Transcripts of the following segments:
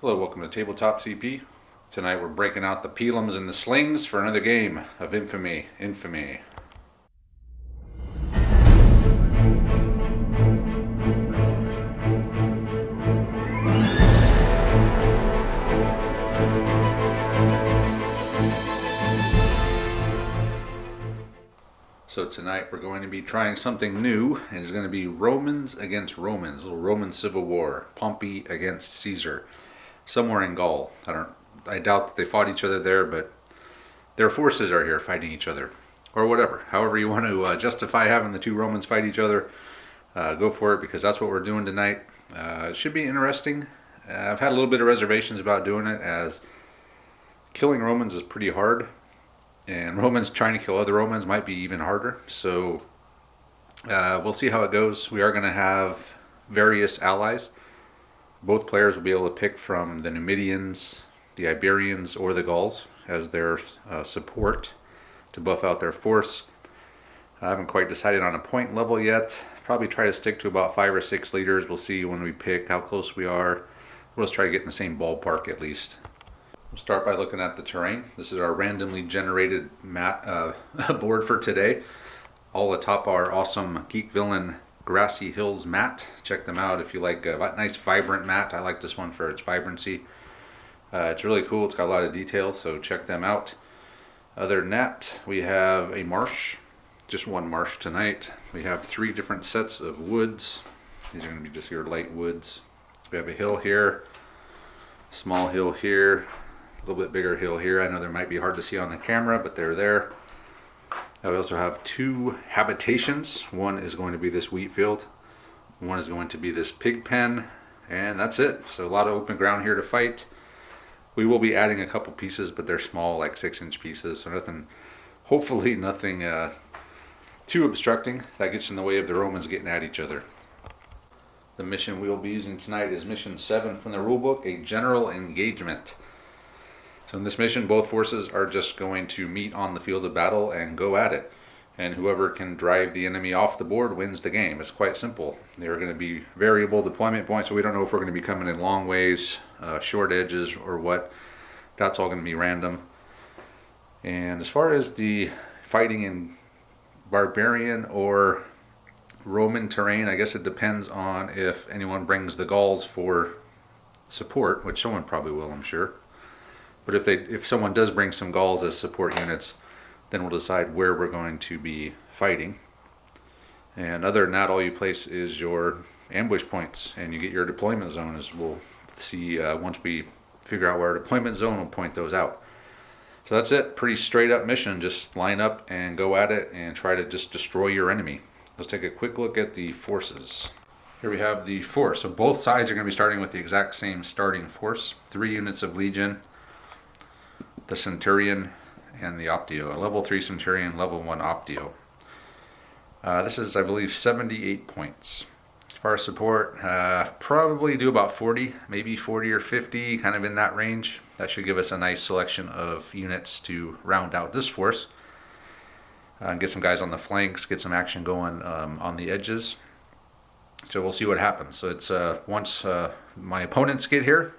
Hello, welcome to Tabletop CP. Tonight we're breaking out the pelums and the slings for another game of Infamy. So tonight we're going to be trying something new, and it's going to be Romans against Romans, a little Roman Civil War, Pompey against Caesar, somewhere in Gaul. I doubt that they fought each other there, but their forces are here fighting each other, or whatever. However you want to justify having the two Romans fight each other, go for it, because that's what we're doing tonight. It should be interesting. I've had a little bit of reservations about doing it, as killing Romans is pretty hard. And Romans trying to kill other Romans might be even harder. So we'll see how it goes. We are going to have various allies. Both players will be able to pick from the Numidians, the Iberians, or the Gauls as their support to buff out their force. I haven't quite decided on a point level yet. Probably try to stick to about 5 or 6 leaders. We'll see when we pick how close we are. We'll just try to get in the same ballpark at least. We'll start by looking at the terrain. This is our randomly generated board for today. All atop our awesome Geek Villain Grassy Hills mat. Check them out if you like a nice vibrant mat. I like this one for its vibrancy. It's really cool. It's got a lot of details, so check them out. Other than that, we have a marsh. Just one marsh tonight. We have 3 different sets of woods. These are going to be just your light woods. We have a hill here, small hill here, a little bit bigger hill here. I know they might be hard to see on the camera, but they're there. We also have 2 habitations. One is going to be this wheat field. One is going to be this pig pen. And that's it. So a lot of open ground here to fight. We will be adding a couple pieces, but they're small, like 6-inch pieces. So nothing, hopefully nothing too obstructing that gets in the way of the Romans getting at each other. The mission we will be using tonight is mission 7 from the rulebook, a general engagement. So in this mission, both forces are just going to meet on the field of battle and go at it. And whoever can drive the enemy off the board wins the game. It's quite simple. There are going to be variable deployment points, so we don't know if we're going to be coming in long ways, short edges, or what. That's all going to be random. And as far as the fighting in barbarian or Roman terrain, I guess it depends on if anyone brings the Gauls for support, which someone probably will, I'm sure. But if someone does bring some Gauls as support units, then we'll decide where we're going to be fighting. And other than that, all you place is your ambush points, and you get your deployment zone, as we'll see once we figure out where our deployment zone, we'll point those out. So that's it. Pretty straight up mission. Just line up and go at it and try to just destroy your enemy. Let's take a quick look at the forces. Here we have the force. So both sides are going to be starting with the exact same starting force. 3 units of Legion, the Centurion, and the Optio. A level 3 Centurion, level 1 Optio. This is, I believe, 78 points. As far as support, probably do about 40, maybe 40 or 50, kind of in that range. That should give us a nice selection of units to round out this force. Get some guys on the flanks, get some action going on the edges. So we'll see what happens. So it's once my opponents get here,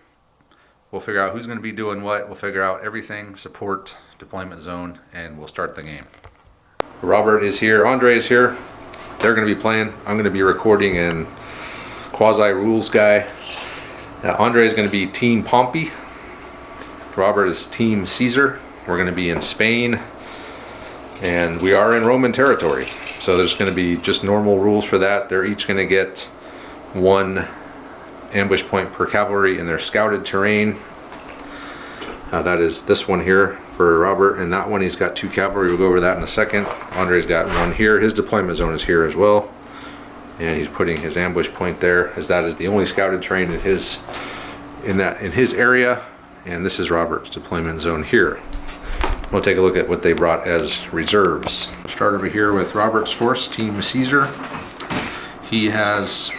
we'll figure out who's going to be doing what. We'll figure out everything, support, deployment zone, and we'll start the game. Robert is here. Andre is here. They're going to be playing. I'm going to be recording in quasi-rules guy. Andre is going to be Team Pompey. Robert is Team Caesar. We're going to be in Spain. And we are in Roman territory. So there's going to be just normal rules for that. They're each going to get 1 ambush point per cavalry in their scouted terrain. That is this one here for Robert, and that one he's got 2 cavalry. We'll go over that in a second. Andre's got 1 here. His deployment zone is here as well, and he's putting his ambush point there, as that is the only scouted terrain in his area. And this is Robert's deployment zone here. We'll take a look at what they brought as reserves. We'll start over here with Robert's force, Team Caesar. He has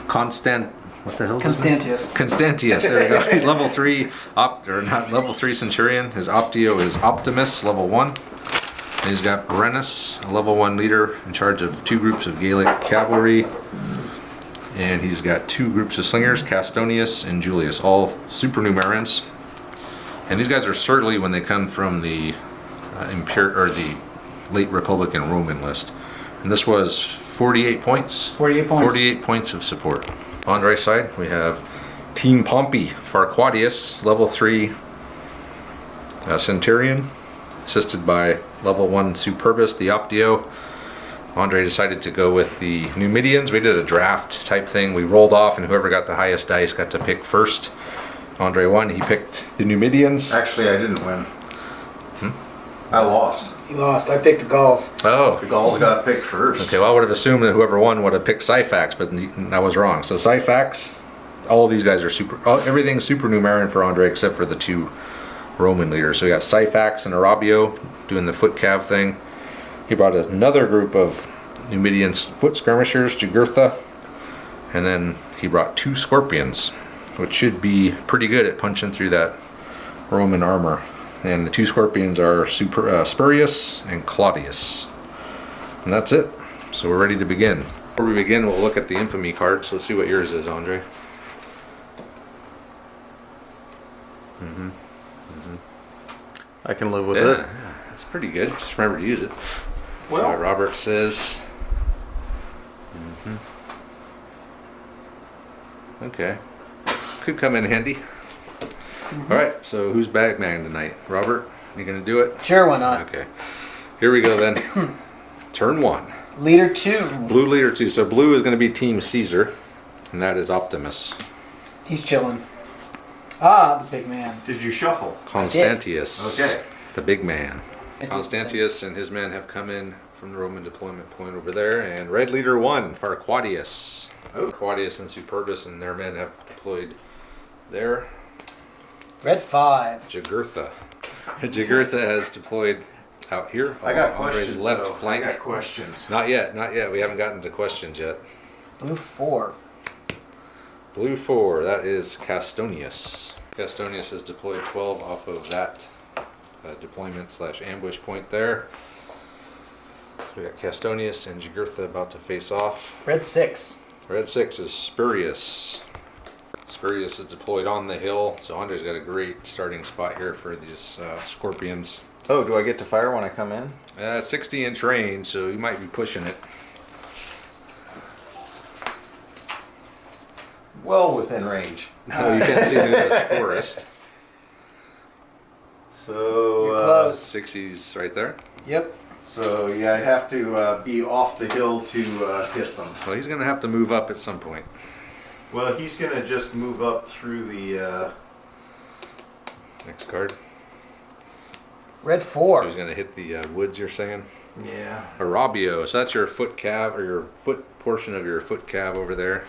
Constantius. There we go. He's level 3 level 3 Centurion. His Optio is Optimus, level 1. And he's got Brennus, a level 1 leader in charge of 2 groups of Gallic cavalry. And he's got 2 groups of slingers, Castonius and Julius, all supernumerans. And these guys are certainly when they come from the the late Republican Roman list. And this was 48 points. 48 points. 48 points of support. On the right side, we have Team Pompey, Farquadius, level 3 Centurion, assisted by level 1 Superbus, the Optio. Andre decided to go with the Numidians. We did a draft type thing. We rolled off, and whoever got the highest dice got to pick first. Andre won. He picked the Numidians. Actually, I didn't win. I lost. He lost. I picked the Gauls. Oh. The Gauls got picked first. Okay, well, I would have assumed that whoever won would have picked Syphax, but I was wrong. So Syphax, all of these guys are everything's supernumerary for Andre except for the 2 Roman leaders. So we got Syphax and Arabio doing the foot cav thing. He brought another group of Numidian foot skirmishers, Jugurtha, and then he brought 2 scorpions, which should be pretty good at punching through that Roman armor. And the 2 scorpions are Spurius and Claudius. And that's it. So we're ready to begin. Before we begin, we'll look at the infamy cards. Let's see what yours is, Andre. I can live with it. Yeah, that's pretty good. Just remember to use it. That's what Robert says. Okay. Could come in handy. Alright, so who's bagman tonight? Robert, you gonna do it? Sure, why not? Okay. Here we go then. Turn 1. Leader 2. Blue leader 2. So blue is gonna be Team Caesar, and that is Optimus. He's chilling. Ah, the big man. Did you shuffle? Constantius. Okay. The big man. Constantius and his men have come in from the Roman deployment point over there. And red leader 1, Farquadius. Farquadius and Superbus and their men have deployed there. Red 5. Jugurtha. Jugurtha has deployed out here. I got Andre's questions. left Though. flank. I got questions. Not yet, not yet. We haven't gotten to questions yet. Blue 4. Blue 4, that is Castonius. Castonius has deployed 12 off of that deployment / ambush point there. So we got Castonius and Jugurtha about to face off. Red 6. Red 6 is Spurius. Spurius is deployed on the hill, so Andre's got a great starting spot here for these scorpions. Oh, do I get to fire when I come in? 60-inch range, so you might be pushing it. Well within range. So you can't see through this forest. So You're close. 60s right there. Yep. So yeah, I'd have to be off the hill to hit them. Well, he's going to have to move up at some point. Well, he's gonna just move up through the. Next card. Red So 4. he's going to hit the woods, you're saying? Yeah. Arabio. So that's your foot cav, or your foot portion of your foot cav over there.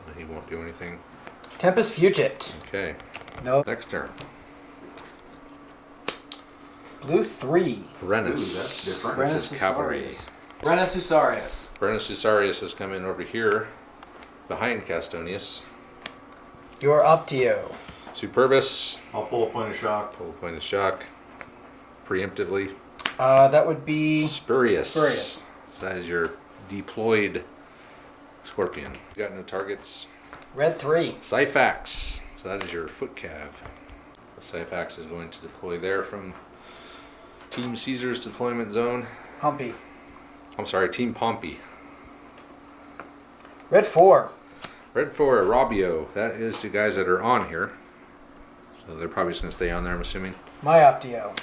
So he won't do anything. Tempest Fugit. Okay. Nope. Next turn. Blue 3. Brennus. Ooh, that's different. This is Cavalry. Brennus Husarius. Brennus Husarius has come in over here behind Castonius. Your Optio. Superbus. I'll pull a point of shock. Full point of shock. Preemptively. That would be Spurius. Spurius. So that is your deployed scorpion. You got no targets. Red 3. Syphax. So that is your foot cav. So Syphax is going to deploy there from Team Caesar's deployment zone. Pompey. I'm sorry, Team Pompey. Red 4. Red 4, Arabio. That is the guys that are on here. So they're probably just going to stay on there, I'm assuming. My Optio.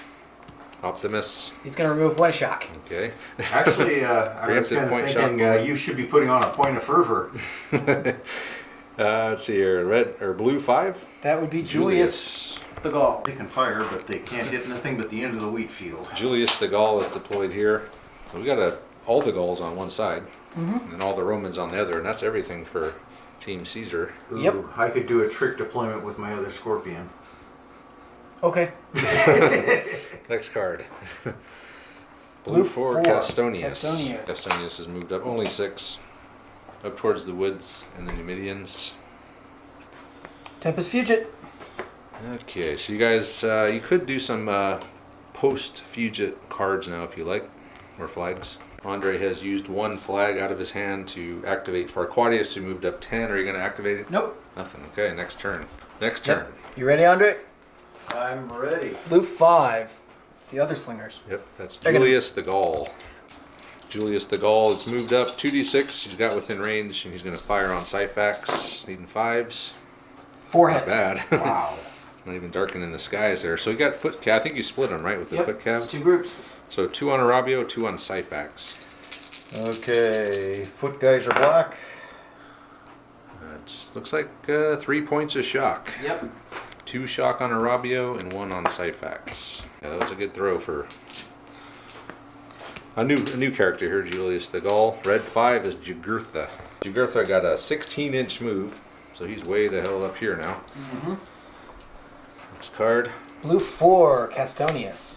Optimus. He's going to remove one shock. Okay. Actually, I was Preemptive kind of point thinking shock. you should be putting on a point of fervor. Let's see here. Red or blue 5. That would be Julius the Gaul. They can fire, but they can't hit anything but the end of the wheat field. Julius the Gaul is deployed here. So we got all the Gauls on one side, and all the Romans on the other, and that's everything for Team Caesar. Ooh, Yep. I could do a trick deployment with my other scorpion. Okay. Next card. Blue 4, 4, Castonius. Castonius. Castonius has moved up only 6, up towards the woods and the Numidians. Tempest Fugit. Okay, so you guys, you could do some post-Fugit cards now if you like. or flags. Andre has used one flag out of his hand to activate Farquadius, who moved up 10. Are you going to activate it? Nope. Nothing. Okay, next turn. Next turn. You ready, Andre? I'm ready. Blue 5. It's the other slingers. Yep, that's They're Julius the Gaul. Julius the Gaul has moved up 2d6. He's got within range, and he's going to fire on Syphax, needing 5s. 4 Not hits. bad. Wow. Not even darkening the skies there. So you got foot cav. I think you split them, right, with the Yep. foot cav? It's 2 groups. So 2 on Arabio, 2 on Syphax. Okay, foot guys are black. Looks like 3 points of shock. Yep. 2 shock on Arabio and 1 on Syphax. Yeah, that was a good throw for a new character here, Julius the Gaul. Red 5 is Jugurtha. Jugurtha got a 16-inch move, so he's way the hell up here now. Next card. Blue 4, Castonius.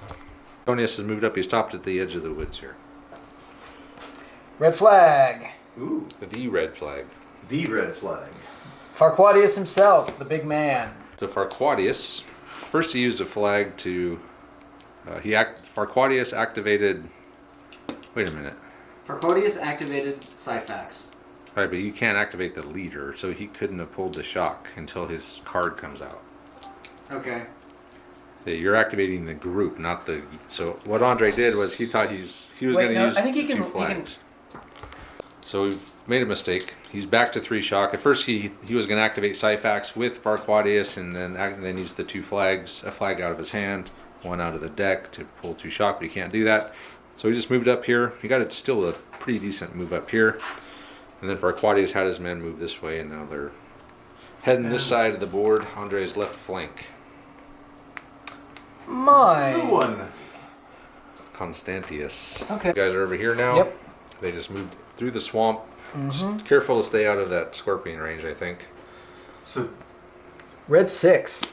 Tonius has moved up. He stopped at the edge of the woods here. Red flag. Ooh, The red flag. the red flag. Farquadius himself, the big man. So Farquadius, first he used a flag to, Farquadius activated, wait a minute. Farquadius activated Syphax. Right, but you can't activate the leader, so he couldn't have pulled the shock until his card comes out. Okay. Yeah, you're activating the group, not the. So what Andre did was he thought he was Wait, going to no, use I think he the can- two he flags. So he made a mistake. He's back to 3 shock. At first he was going to activate Syphax with Farquadius and then use the 2 flags, a flag out of his hand, 1 out of the deck to pull 2 shock, but he can't do that. So he just moved up here. He got still a pretty decent move up here. And then Farquadius had his men move this way, and now they're heading this side of the board, Andre's left flank. My. New one. Constantius. Okay. You guys are over here now. Yep. They just moved through the swamp. Just careful to stay out of that scorpion range, I think. So Red 6.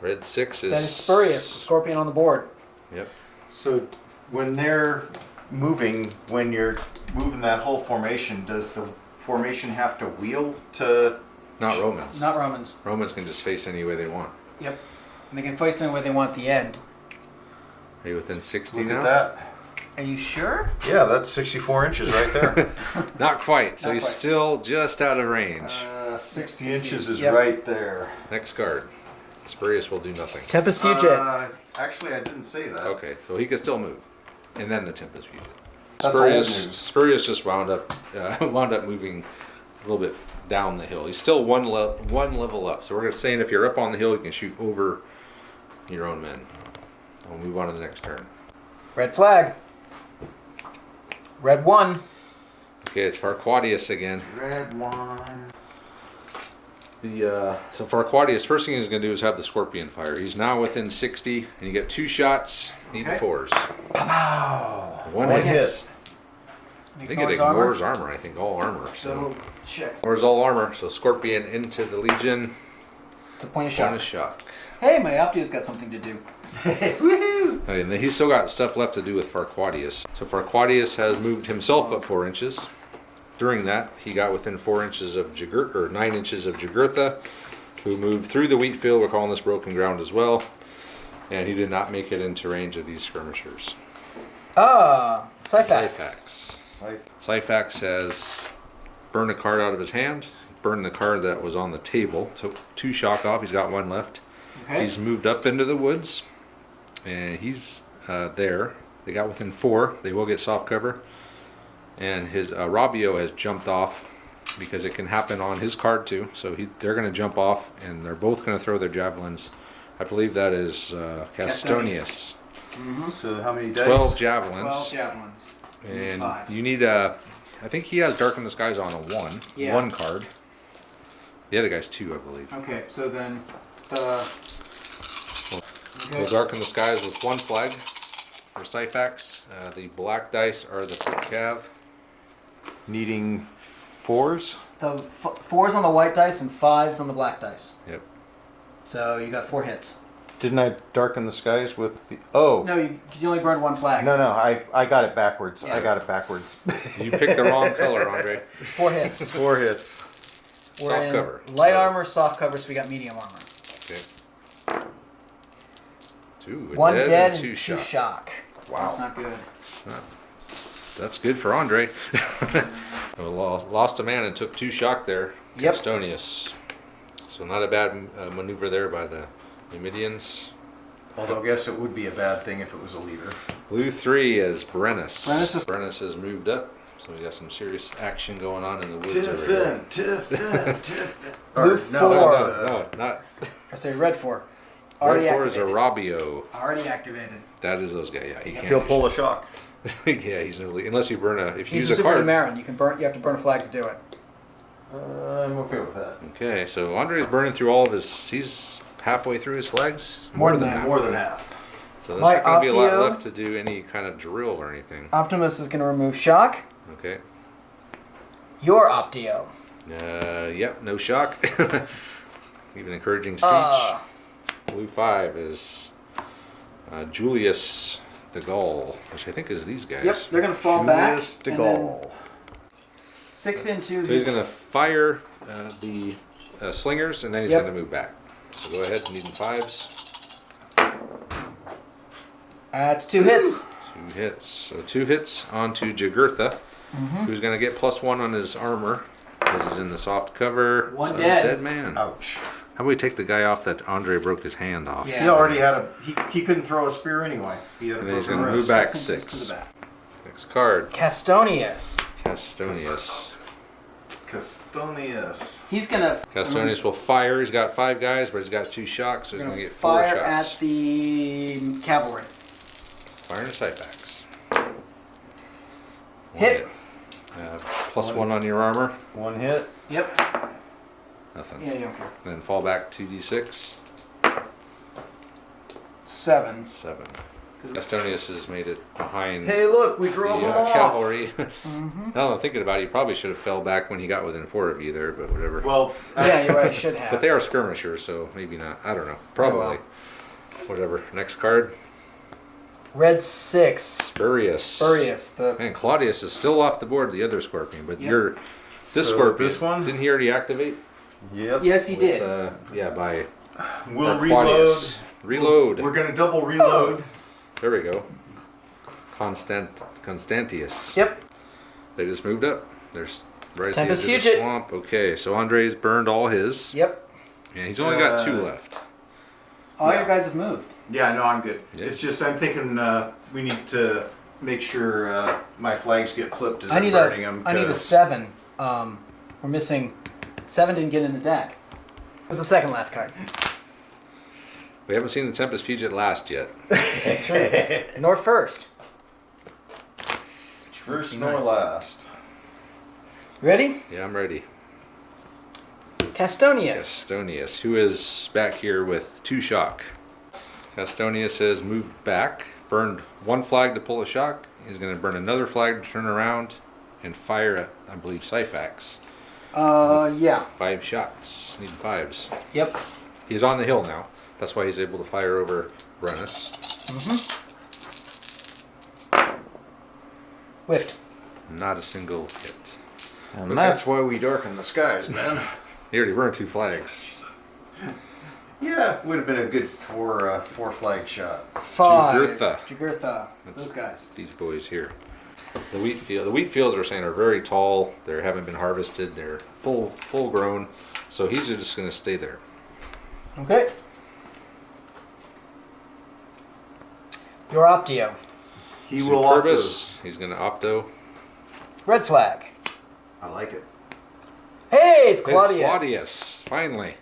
Red 6 is... That is Spurious, the scorpion on the board. Yep. So when they're moving, when you're moving that whole formation, does the formation have to wheel to? Not Romans. Not Romans. Romans can just face any way they want. Yep. And they can face any way they want at the end. Are you within 60 Look now? at that. Are you sure? Yeah, that's 64 inches right there. Not quite. So Not he's quite. still just out of range. 60 inches is Yep. right there. Next card. Spurious will do nothing. Tempest Fugit. Actually, I didn't say that. Okay, so he can still move. And then the Tempest View. That's old news. Spurious just wound up moving a little bit down the hill. He's still one level up. So we're saying if you're up on the hill, you can shoot over your own men. We'll move on to the next turn. Red flag. Red 1. Okay, it's Farquadius again. Red one. So Farquadius, first thing he's going to do is have the scorpion fire. He's now within 60, and you get 2 shots, need Okay. 4s. Pow! One One hit. hit. I think it ignores armor. I think all armor. So Double check. ignores all armor. So scorpion into the legion. It's a point of One shock. is shock. Hey, my Optio's got something to do. Woohoo! And then he's still got stuff left to do with Farquadius. So Farquadius has moved himself up 4 inches. During that, he got within 4 inches of 9 inches of Jugurtha, who moved through the wheat field. We're calling this broken ground as well. And he did not make it into range of these skirmishers. Syphax. Syphax has burned a card out of his hand. Burned the card that was on the table. Took 2 shock off. He's got 1 left. Okay. He's moved up into the woods. And he's there. They got within 4. They will get soft cover. And his Rabio has jumped off because it can happen on his card too. So they're going to jump off and they're both going to throw their javelins. I believe that is Castonius. So how many dice? 12 javelins. 12 javelins. And Fives. you need a... I think he has Darken the Skies on a 1. Yeah. 1 card. The other guy's 2, I believe. Okay, so then the... We'll Darken the Skies with 1 flag for Syphax. The black dice are the foot cav. Needing 4s. The 4's on the white dice and 5's on the black dice. Yep. So you got 4 hits. Didn't I darken the skies with the... Oh. No, you only burned 1 flag. No, I got it backwards. Yeah. I got it backwards. You picked the wrong color, Andre. 4 hits. 4 hits. We're Soft in cover. light armor, soft cover, so we got medium armor. Okay. 2 1 dead and and 2 shock. shock. Wow. That's not good. That's good for Andre. Lost a man and took 2 shock there. Yep. Castonius. So not a bad maneuver there by the Numidians. Although I guess it would be a bad thing if it was a leader. Blue 3 is Brennus. Brennus is- has moved up. So we got some serious action going on in the woods over here. Tiffin. Blue 4. No, not. I say red 4. Already Red 4 is a activated. Robbio. Already activated. That is those guys. Yeah, he can't. He'll pull a shock. Yeah, he's no lead. Unless you burn a. If you He's a use a super card. Marin. You can burn. You have to burn a flag to do it. I'm okay with that. Okay, so Andre's burning through all of his. He's halfway through his flags. More than that. More than half. So there's My not going to be a lot Optio- left to do any kind of drill or anything. Optimus is going to remove shock. Okay. Your Optio. Yep, no shock. Even encouraging speech. Blue 5 is Julius de Gaulle, which I think is these guys. Yep, they're going to fall Julius back. de and then Gaulle. 6 into So he's his. going to fire the slingers, and then he's Yep. going to move back. So go ahead, needing 5s. That's 2 hits. 2 hits. So 2 hits onto Jagurtha, who's going to get +1 on his armor because he's in the soft cover. One So dead. Dead man. Ouch. How about we take the guy off that Andre broke his hand off? Yeah. He already had a. He couldn't throw a spear anyway. He had a And then he's broken gonna wrist. move back 6 inches 6. to the back. Next card, Castonius. Castonius. Castonius. He's going to. Castonius will fire. He's got 5 guys, but he's got 2 shocks, so he's going to get 4 fire shots. at the cavalry. Fire into Syphax. Hit. +1 on your armor. 1 hit. Yep. Nothing. Yeah, you don't care. Then fall back 2d6. 7. 7. Castonius has made it behind Hey, look, we the drove him off. cavalry. Now I'm thinking about it, he probably should have fell back when he got within 4 of you there, but whatever. Well, Yeah, you're right. I should have. But they are skirmishers, so maybe not. I don't know. Probably. Whatever. Next card. Red 6. Spurious. Spurious. The Man, Claudius is still off the board, the other Scorpion, but Yep. you're this So Scorpion. this one? Didn't he already activate? Yep. yes, he With, did. Yeah, by we'll reload. Claudius. Reload. We're gonna double reload. There we go. Constantius. Yep. They just moved up. There's right at the edge Tempest of the Fugit. swamp. Okay, so Andre's burned all his, Yep. and he's only got 2 left. All Yeah. your guys have moved. Yeah, no, I'm good. Yeah. It's just I'm thinking we need to make sure my flags get flipped as I I'm need burning them. I need a 7. We're missing 7. Didn't get in the deck. It's the second last card. We haven't seen the Tempest Fugit last yet. Nor first. First Be nor nice. last. Ready? Yeah, I'm ready. Castonius. Castonius, who is back here with 2 shock. Castonius has moved back, burned 1 flag to pull a shock. He's going to burn another flag to turn around and fire at, I believe, Syphax. Yeah. 5 shots. Need 5s. Yep. He's on the hill now. That's why he's able to fire over Brennus. Whiffed. Not a single hit. And that's why we darken the skies, man. He already burned 2 flags. Yeah, would have been a good 4 flag shot. 5. Jugurtha. Jugurtha. Those guys. These boys here. The wheat fields are saying are very tall. They haven't been harvested. They're full grown. So he's just going to stay there. Okay. Your Optio. He will opt to. Superbus, he's going to opto. Red flag. I like it. Hey, it's Hey, Claudius. Claudius, finally.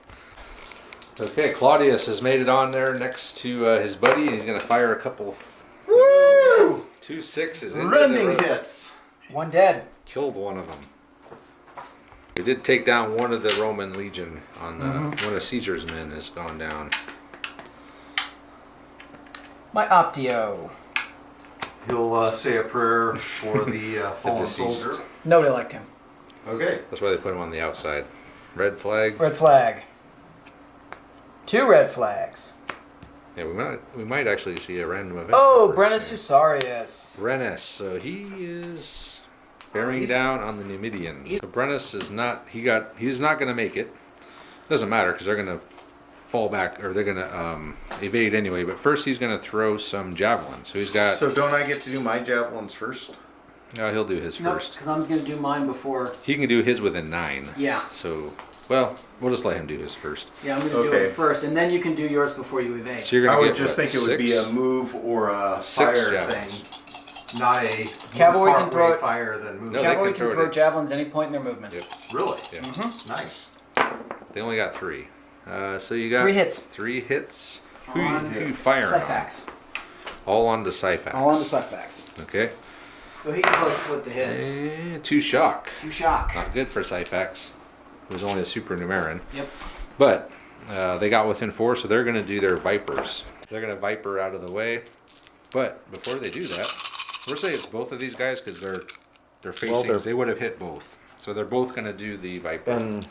Okay, Claudius has made it on there next to his buddy, and he's going to fire a couple of Woo! 2 6s. into Rending the road. hits. 1 dead. Killed one of them. He did take down one of the Roman legion on the one of Caesar's men has gone down. My Optio. He'll say a prayer for the fallen deceased. soldier. Nobody liked him. Okay. That's why they put him on the outside. Red flag. Red flag. 2 red flags. Yeah, we might actually see a random event. Oh, for Brennus this Husarius. Brennus, so he is bearing down on the Numidians. So Brennus is not. He's not going to make it. Doesn't matter because they're going to fall back or they're going to evade anyway. But first, he's going to throw some javelins. So he's got. So don't I get to do my javelins first? No, he'll do his No, first. because I'm going to do mine before. He can do his within 9. Yeah. So, well, we'll just let him do his first. Yeah, I'm going to do Okay. it first, and then you can do yours before you evade. So you're gonna I would get, just what, think it would be 6? a move or a fire javelins. thing, not a Cavalry move can throw partway it- fire then move. No, they Cavalry can can throw throw it. javelins any point in their movement. Yep. Really? Yeah. Nice. They only got 3. So you got 3 hits. 3 hits. Who On you firing on? Syphax. All on the Syphax. All on the Syphax. Okay. So he can probably split the hits. 2 shock. 2 shock. Not good for Syphax. It was only a supernumeran. Yep. But they got within 4, so they're going to do their Vipers. They're going to Viper out of the way. But before they do that, we're saying it's both of these guys because they're facing. Well, they would have hit both. So they're both going to do the Viper. And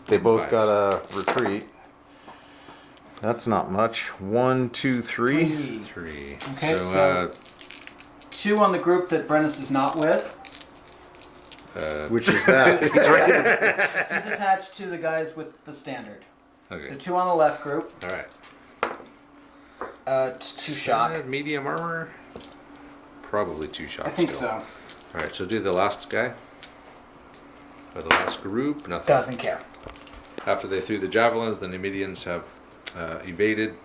they both got a retreat. That's not much. 1, 2, 3. 3. Okay, so 2 on the group that Brennus is not with. Which is that? He's attached to the guys with the standard. Okay. So 2 on the left group. All right. 2 shock. Medium armor. Probably 2 shock. I think still. so. All right. So do the last guy. Or the last group. Nothing. Doesn't care. After they threw the javelins, the Numidians have evaded.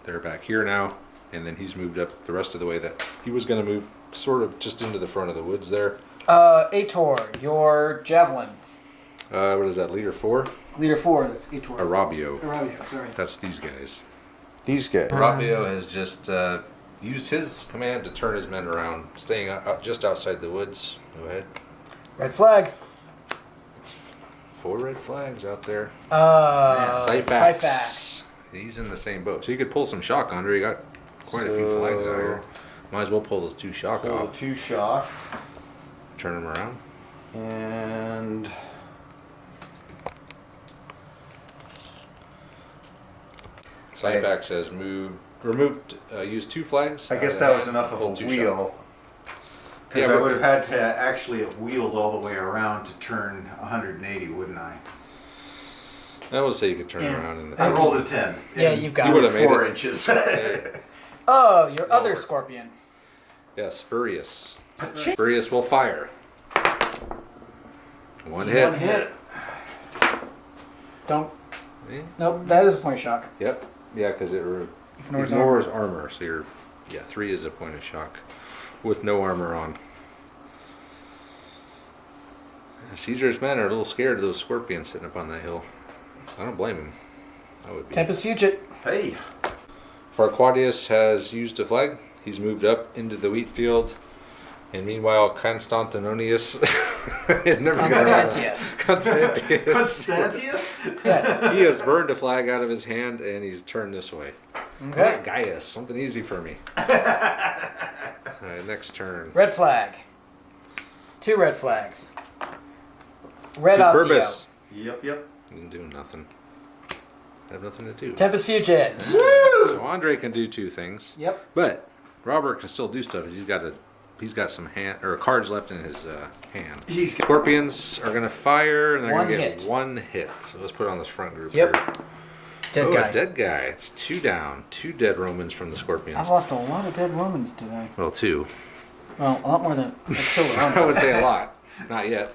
They're back here now, and then he's moved up the rest of the way that he was going to move, sort of just into the front of the woods there. Ator, your javelins. What is that? Leader 4? Leader 4, that's Ator. Arabio. Arabio, sorry. That's these guys. These guys. Arabio has just used his command to turn his men around, staying just outside the woods. Go ahead. Red flag. 4 red flags out there. Syphax. He's in the same boat. So you could pull some shock under. You got quite a few flags out here. Might as well pull those 2 shock So off. 2 shock. Turn them around. And Syphax has used 2 flags. I guess that was enough of a wheel. Because Yeah, I but- would have had to actually have wheeled all the way around to turn 180, wouldn't I? I would say you could turn Yeah. around in the. I rolled a 10. Yeah, in you've got You would have made 4 it. inches. Oh, your other Lower. scorpion. Yeah, Spurious. Spurious will fire. 1 hit. 1 hit. Don't. Eh? Nope, that is a point of shock. Yep. Yeah, because it Ignores ignores armor. So you're, 3 is a point of shock with no armor on. Caesar's men are a little scared of those scorpions sitting up on that hill. I don't blame him. I would be. Tempest Fugit. Hey, Farquadius has used a flag. He's moved up into the wheat field. And meanwhile, Constantinonius. Constantius. Constantius. Constantius? Yes. He has burned a flag out of his hand and he's turned this way. Okay. Gaius, something easy for me. Alright, next turn. Red flag. 2 red flags. Red Optio. Superbus. Yep. Didn't do nothing. I have nothing to do. Tempest Fugit. So Andre can do 2 things. Yep. But Robert can still do stuff. He's got some cards left in his hand. Scorpions are gonna fire and they're 1 gonna get hit. 1 hit. So let's put it on this front group Yep. here. Dead Oh, guy. a dead guy. It's 2 down. 2 dead Romans from the Scorpions. I've lost a lot of dead Romans today. Well, 2. Well, a lot more than a killer I Roman. would say a lot. Not yet.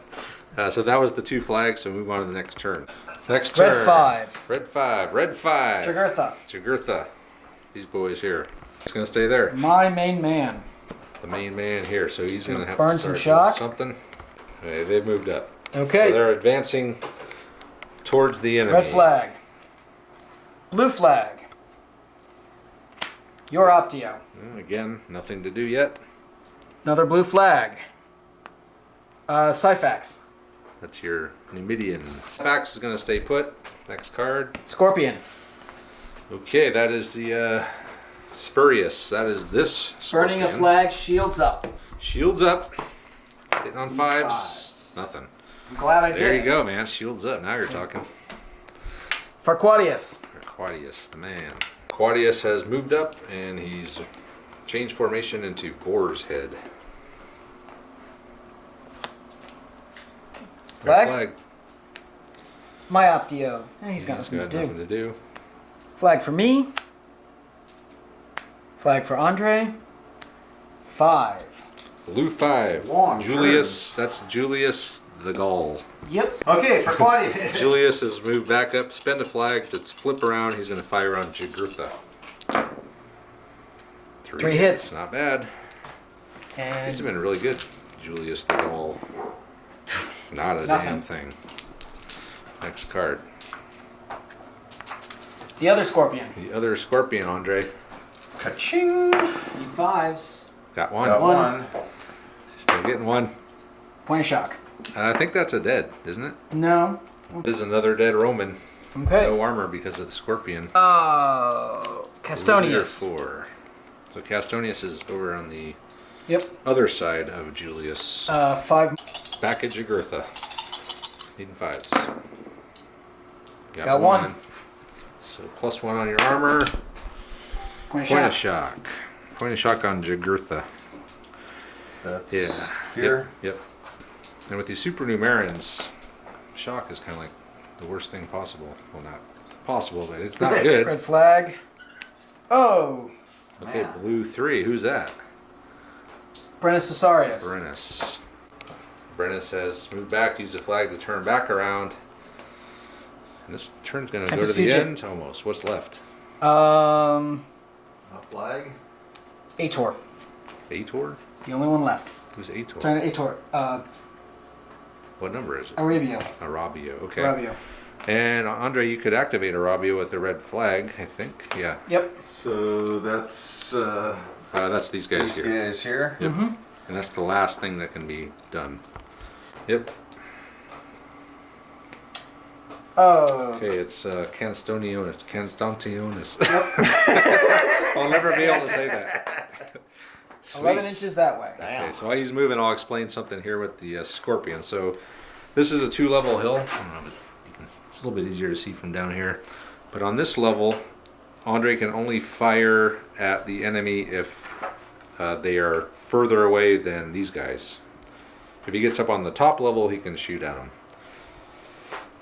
So that was the 2 flags, so move on to the next turn. Next Red turn. 5. Red 5. Red 5. Jugurtha. Jugurtha. These boys here. He's going to stay there. My main man. The main man here, so he's going to have Burn to some start doing shock. something. Okay, they've moved up. Okay. So they're advancing towards the enemy. Red flag. Blue flag. Your Optio. Again, nothing to do yet. Another blue flag. Syphax. That's your Numidians. Fax is going to stay put. Next card. Scorpion. Okay, that is the Spurious. That is this Burning a Scorpion. flag, shields up. Shields up. Hitting on 5s. Fives. Nothing. I'm glad I did. There you go, man. Shields up. Now you're talking. Farquadius. Quadius, the man. Quadius has moved up and he's changed formation into Boar's Head. Red Flag? My Optio. He's got nothing to do. nothing to do. Flag for me. Flag for Andre. 5. Blue 5. Long Julius. That's Julius the Gaul. Yep. Okay, for Claudia. Julius has moved back up. Spend a flag to flip around. He's going to fire on Jugurtha. 3 hits. Not bad. He's And been really good. Julius the Gaul. Not a Nothing. damn thing. Next card. the other scorpion. The other scorpion, Andre. Ka-ching. Need 5s. Got one. Got One. one. Still getting one. Point of shock. I think that's a dead, isn't it? No. This is another dead Roman. Okay. No armor because of the scorpion. Oh, Castonius. 4. So Castonius is over on the Yep. other side of Julius. 5. Back at Jugurtha. Needing 5s. Got one. So +1 on your armor. Point of Point of shock. shock. Point of shock on Jugurtha. That's Yeah. here. Yep. And with these supernumerans, shock is kind of like the worst thing possible. Well, not possible, but it's not good. Red flag. Oh, Okay, man. blue 3. Who's that? Brennus Cesarius. Brennus. Brennus has moved back, use the flag to turn back around. And this turn's going to go to Tempest the Fugit. end almost. What's left? A flag. Ator. Ator? The only one left. Who's Ator? Sorry, Ator. What number is it? Arabio. Arabio. Okay. Arabio. And Andre, you could activate Arabio with the red flag, I think. Yeah. Yep. So that's That's these guys these here. guys here. Yep. And that's the last thing that can be done. Yep. Oh. Okay, it's Constantionis. Constantionis. I'll never be able to say that. 11 Sweet. inches that way. Okay, so while he's moving, I'll explain something here with the scorpion. So this is a 2-level hill. I don't know, it's a little bit easier to see from down here. But on this level, Andre can only fire at the enemy if they are further away than these guys. If he gets up on the top level, he can shoot at them.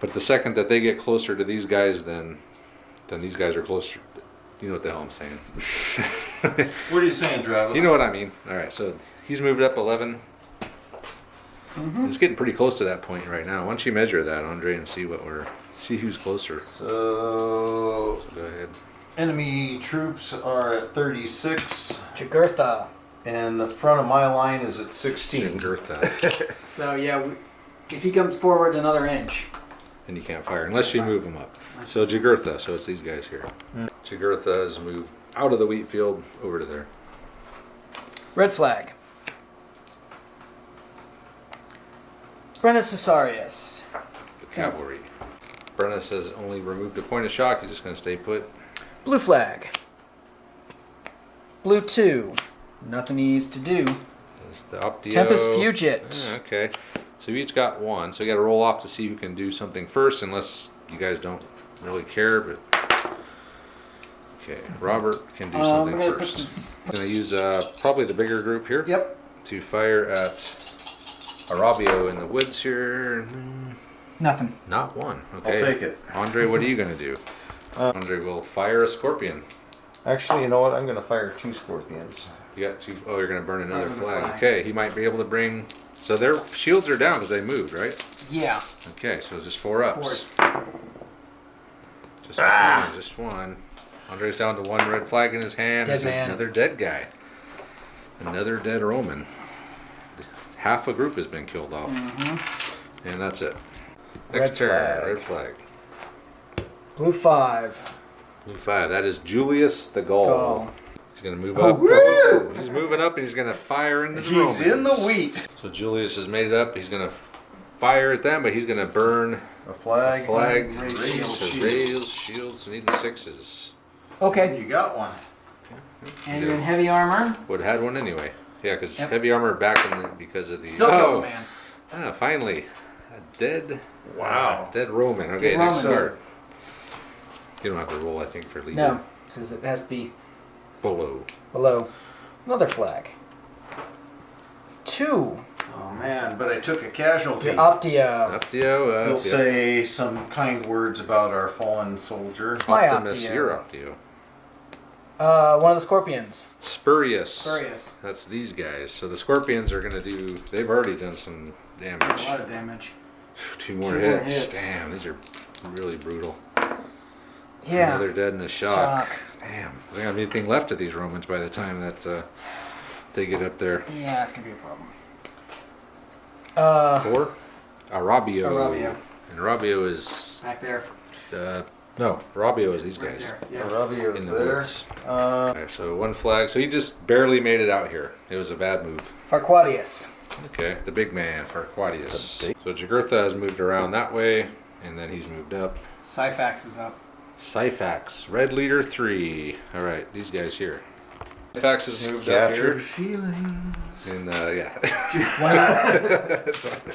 But the second that they get closer to these guys, then these guys are closer. You know what the hell I'm saying. What are you saying, Travis? You know what I mean. All right, so he's moved up 11. It's getting pretty close to that point right now. Why don't you measure that, Andre, and see who's closer. So Go ahead. enemy troops are at 36, Jugurtha. and the front of my line is at 16. Jugurtha. So yeah, if he comes forward another inch. And you can't fire unless you move him up. So Jugurtha, so it's these guys here. Jugurtha has moved out of the wheat field over to there. Red flag. Brennus Cesarius. The cavalry. Brennus has only removed a point of shock. He's just going to stay put. Blue flag. Blue 2. Nothing he needs to do. It's the Optio. Tempest Fugit. Okay. So we each got one. So you got to roll off to see who can do something first, unless you guys don't really care. But okay, Robert can do something we're gonna put first. Going to use probably the bigger group here. Yep. To fire at Arabio in the woods here. Nothing. Not one. I'll Okay. take it. Andre, what are you going to do? Andre will fire a scorpion. Actually, you know what? I'm going to fire 2 scorpions. You got 2. Oh, you're going to burn another Another flag. flag. Okay, he might be able to bring. So their shields are down as they moved, right? Yeah. Okay, so just 4 ups. Just one. Just one. Andre's down to 1 red flag in his hand. Dead There's man. another dead guy. Another dead Roman. Half a group has been killed off. And that's it. Next Red turn. flag. Red flag. Blue 5. Blue 5. That is Julius the Gaul. Gaul. He's going to move Oh, up. woo! He's moving up and he's going to fire into the He's Romans. in the wheat. So Julius has made it up. He's going to fire at them, but he's going to burn A flag. flag. Raise So shield. rails, shields, needing 6s. Okay. You got one. And you're in heavy armor. Would have had one anyway. Yeah, because Yep. heavy armor back in the, because of the. Still killed the man. Finally. A dead. Wow. Dead Roman. Okay, Dead next Roman. card. You don't have to roll, I think, for leader. No, because it has to be Below. below. Another flag. 2. Oh man, but I took a casualty. The Optio. Optio. He'll Optio. say some kind words about our fallen soldier. My Optimus, Optio. your Optio. One of the scorpions. Spurious. Spurious. That's these guys. So the scorpions are going to do. They've already done some damage. A lot of damage. Two more Two more hits. hits. Damn, these are really brutal. Yeah. Another dead and a shock. Damn. There's not gonna be anything left of these Romans by the time that they get up there. Yeah, that's gonna be a problem. 4. Arabio. Arabio. And Arabio is Back there. no. Arabio is these Right guys. there. Yeah. Arabio's In the there. woods. Okay, so 1 flag. So he just barely made it out here. It was a bad move. Farquadius. Okay, the big man, Farquadius. So Jugurtha has moved around that way, and then he's moved up. Syphax is up. Syphax, Red Leader 3. All right, these guys here. Syphax has moved up here. Captured feelings. And yeah.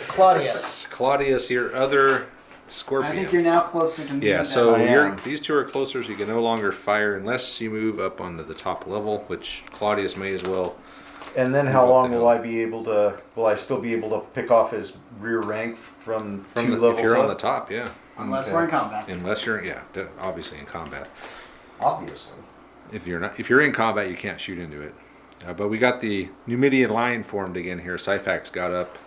Claudius. Claudius, your other Scorpion. I think you're now closer to me. Yeah, than so I am. these two are closer, so you can no longer fire unless you move up onto the top level, which Claudius may as well. And then Move how up long the will hill. I be able to? Will I still be able to pick off his rear rank from two levels if you're up? on the top, yeah. Unless Okay. we're in combat. Unless you're obviously in combat. Obviously. If you're in combat, you can't shoot into it. But we got the Numidian line formed again here. Syphax got up.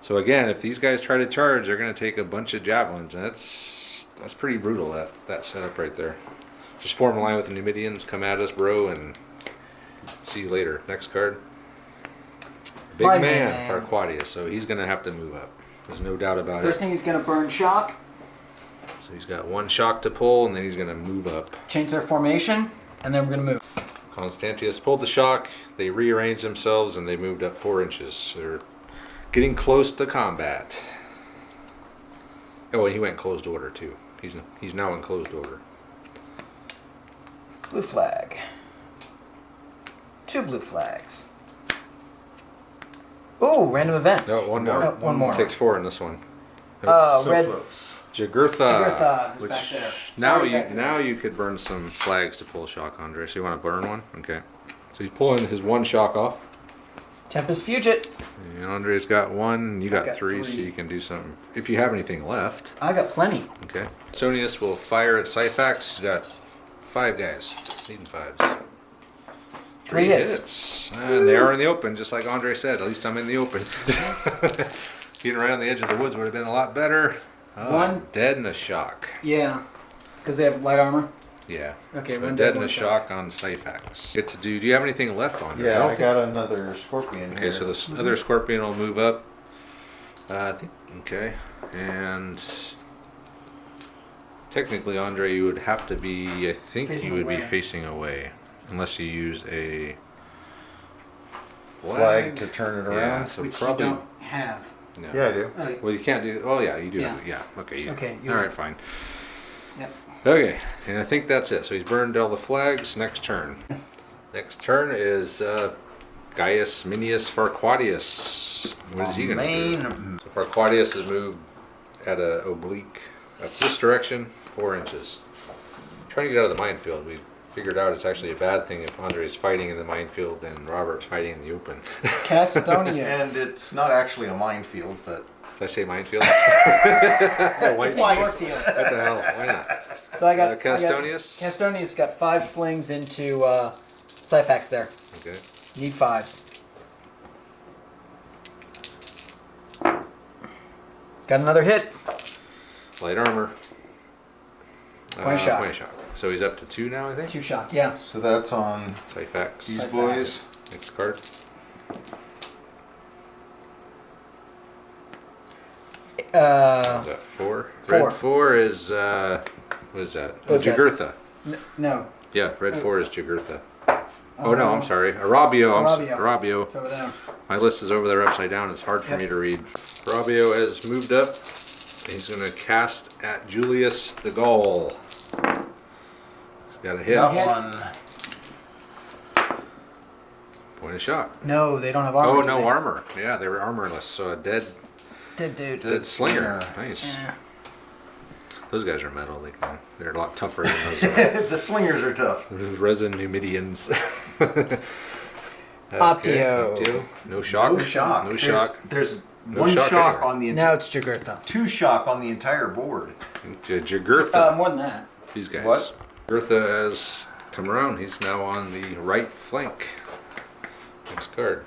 So again, if these guys try to charge, they're going to take a bunch of javelins, and that's pretty brutal. That setup right there. Just form a line with the Numidians, come at us, bro, and see you later. Next card. Big My man, man. Farquadius. So he's going to have to move up. There's no doubt about First it. thing he's gonna burn shock, So he's got 1 shock to pull, and then he's going to move up. change their formation, and then we're gonna move. Constantius pulled the shock, they rearranged themselves, and they moved up 4 inches. So they're getting close to combat. Oh, and he went closed order too. He's now in closed order. Blue flag. 2 blue flags. Ooh, random event. No, one more. No, one more. Takes 4 in this one. So red. close. Jugurtha. Jugurtha is which back there. now Already you back there. now you could burn some flags to pull shock, Andre. So you want to burn one? Okay. So he's pulling his 1 shock off. Tempest Fugit. And Andre's got 1. You got, got 3, so 3. you can do something if you have anything left. I got plenty. Okay. Sonius will fire at Syphax. He's got 5 guys. Needing 5s. 3 hits. And they are in the open, just like Andre said. At least I'm in the open. Getting around the edge of the woods would have been a lot better. Oh, 1. dead and a shock. Yeah. Because they have light armor. Yeah. Okay, So 1 dead dead, and a 1 shock on Syphax. Get to do. Do you have anything left on? Yeah, I got another scorpion Okay, here. so this other scorpion will move up. I think. Okay, and technically, Andre, you would have to be. I think Facing you would be away. facing away, unless you use a flag to turn it Yeah, around. so which probably. you don't have. No. Yeah, I do. Oh, Well, you can't do. Oh, yeah, you do. Yeah. Yeah. Okay. Okay, All you're right. right. Fine. Yep. Okay, and I think that's it. So he's burned all the flags. Next turn. Next turn is Gaius Minius Farquadius. What is he going to do? Main. So Farquadius has moved at an oblique up this direction, 4 inches. Trying to get out of the minefield. We figured out it's actually a bad thing if Andre is fighting in the minefield and Robert's fighting in the open. Castonia. And it's not actually a minefield, but Did I say minefield? Oh, white. It's What your field. the hell? Why not? So I got Castonius? Castonius got 5 slings into Syphax there. Okay. Need 5s. Got another hit. Light armor. Point of shock. Point of shock. So he's up to 2 now, I think. 2 shock, yeah. so that's on Syphax. these Syphax. boys. Next card. Is that 4? 4. Red 4 is, what is that? Those guys. Jugurtha. No, Yeah, red 4 is Jugurtha. Oh no, I'm sorry. Arabio. Arabio. it's over there. My list is over there upside down. It's hard for Yep. me to read. Arabio has moved up. He's going to cast at Julius the Gaul. He's got a hit. Got hit. one. Point of shock. No, they don't have armor. Oh, do no they? armor. Yeah, they were armorless. So a dead Dude. slinger. slinger. Nice. Yeah. They're metal. They're a lot tougher than those, The slingers are tough. those resin Numidians. Optio. Optio. No shock. No shock. No shock. There's No one shock shock anywhere. on the Now it's Jugurtha. 2 shock on the entire board. Jugurtha. More than that. These guys. What? Jugurtha has Come around. He's now on the right flank. Next card.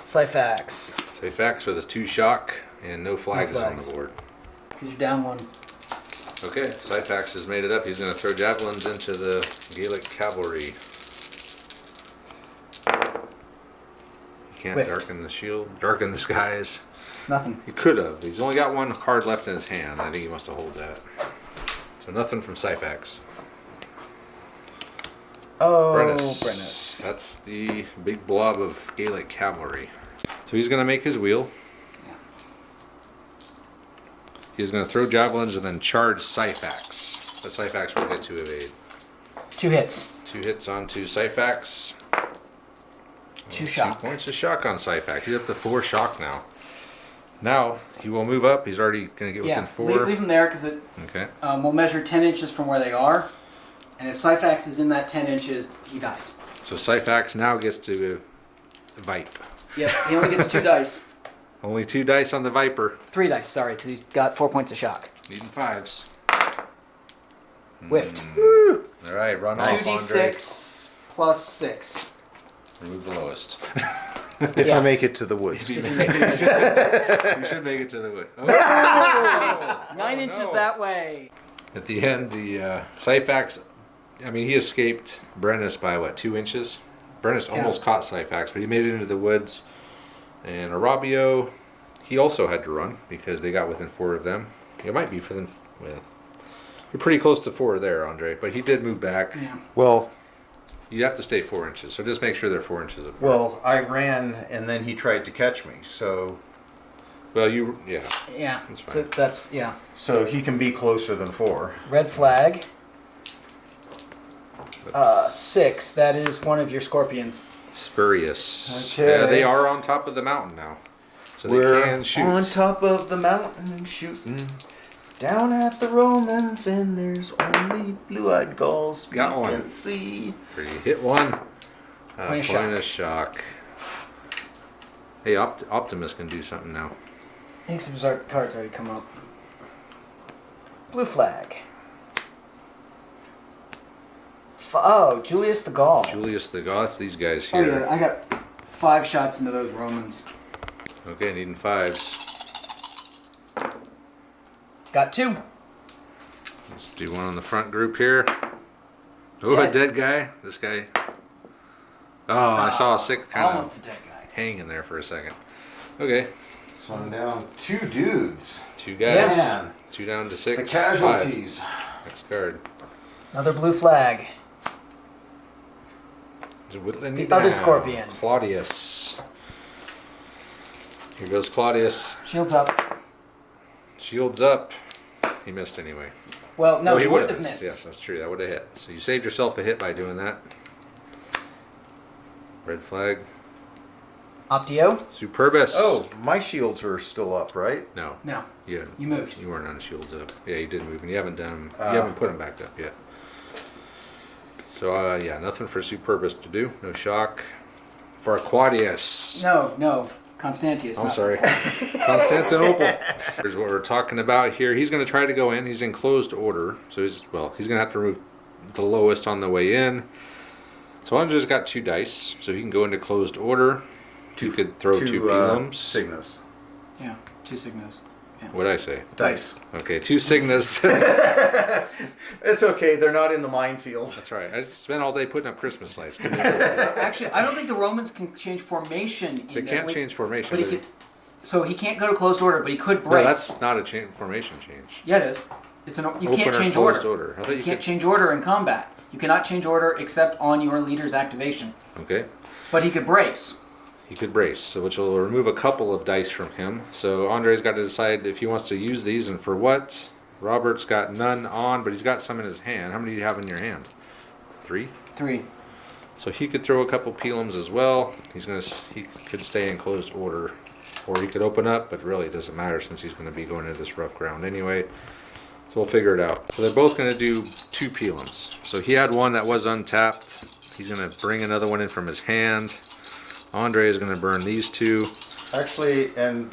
Syphax. Syphax with his 2 shock and no flags, on flags. the board. Because you're down 1. Okay, Syphax has made it up. He's going to throw javelins into the Gaelic Cavalry. He can't Whiffed. darken the shield, darken the skies. Nothing. He could have. He's only got 1 card left in his hand. I think he must have hold that. So nothing from Syphax. Oh, Brennus. Brennus. That's the big blob of Gaelic Cavalry. So he's going to make his wheel. He's going to throw javelins and then charge Syphax. But Syphax will get to evade. 2 hits. 2 hits onto Syphax. 2 2 shock. points of shock on Syphax. He's up to 4 shock now. Now he will move up. He's already going to get within 4. Leave them there because it. Okay. We'll measure 10 inches from where they are, and if Syphax is in that 10 inches, he dies. So Syphax now gets to Vipe. Yep. He only gets 2 dice. Only 2 dice on the Viper. 3 dice. Sorry, because he's got 4 points of shock. Needing 5s. Whiffed. All right, run off, 2d6 plus 6. Remove the lowest. If Yeah. I make it to the woods. You should make it to the wood. Oh, 9 inches no. that way. At the end, the Syphax, I mean, he escaped Brennus by what, 2 inches? Brennus almost caught Syphax, but he made it into the woods. And Arabio, he also had to run because they got within 4 of them. It might be within, well, you're pretty close to 4 there, Andre, but he did move back. Yeah. Well, You have to stay 4 inches, so just make sure they're 4 inches apart. Well, I ran and then he tried to catch me, so Well, yeah. Yeah. That's So fine. that's yeah. he can be closer than 4. Red flag. 6. That is one of your scorpions. Spurious. Okay. Yeah, they are on top of the mountain now. So they We're can shoot. on top of the mountain shooting down at the Romans, and there's only blue-eyed Gauls we Got one. can see. Pretty hit 1. Point of Point of shock. Hey, Optimus can do something now. I think some cards already come up. Blue flag. Julius the Gaul. Julius the Goths, these guys Oh here. yeah, I got 5 shots into those Romans. Okay, needing 5s. Got 2. Let's do one on the front group here. Oh, Yeah. a dead guy. This guy. Oh, I saw a sick kind Almost of a dead guy. hanging there for a second. Okay, So I'm down 2 dudes. 2 guys. Man, 2 down to 6. the casualties. 5. Next card. Another blue flag. Just whittling The it other down. scorpion. Claudius. Here goes Claudius. Shields up. Shields up. He missed anyway. Well, no, Oh, he would would have missed. Yes, that's true. That would have hit. So you saved yourself a hit by doing that. Red flag. Optio? Superbus. Oh, my shields are still up, right? No. No. You You moved. You weren't on shields up. Yeah, you did move, and you haven't done. You haven't put them back up yet. So yeah, nothing for Superbus to do. No shock. For Aquadius. No. Constantius. I'm not- sorry. Constantinople. Here's what we're talking about here. He's going to try to go in. He's in closed order. So he's going to have to remove the lowest on the way in. So Andre's got 2 dice. So he can go into closed order. You could throw 2 pilums. Cygnus. Yeah, 2 Sigmas. Yeah. What'd I say? Dice. Okay, 2 Cygnus. It's okay, they're not in the minefield. That's right. I just spent all day putting up Christmas lights. They Actually, I don't think the Romans can change formation. can't change formation. But he could, so he can't go to closed order, but he could No, brace. that's not a formation change. Yeah, it is. It's an. You Open can't or change closed order. order. I thought You you can't could- change order in combat. You cannot change order except on your leader's activation. Okay. But he could brace. He could brace, so which will remove a couple of dice from him. So Andre's got to decide if he wants to use these and for what. Robert's got none on, but he's got some in his hand. How many do you have in your hand? 3? 3. So he could throw a couple pilums as well. He could stay in closed order, or he could open up, but really it doesn't matter since he's going to be going into this rough ground anyway. So we'll figure it out. So they're both going to do 2 pilums. So he had one that was untapped. He's going to bring another one in from his hand. Andre is going to burn these 2. Actually, and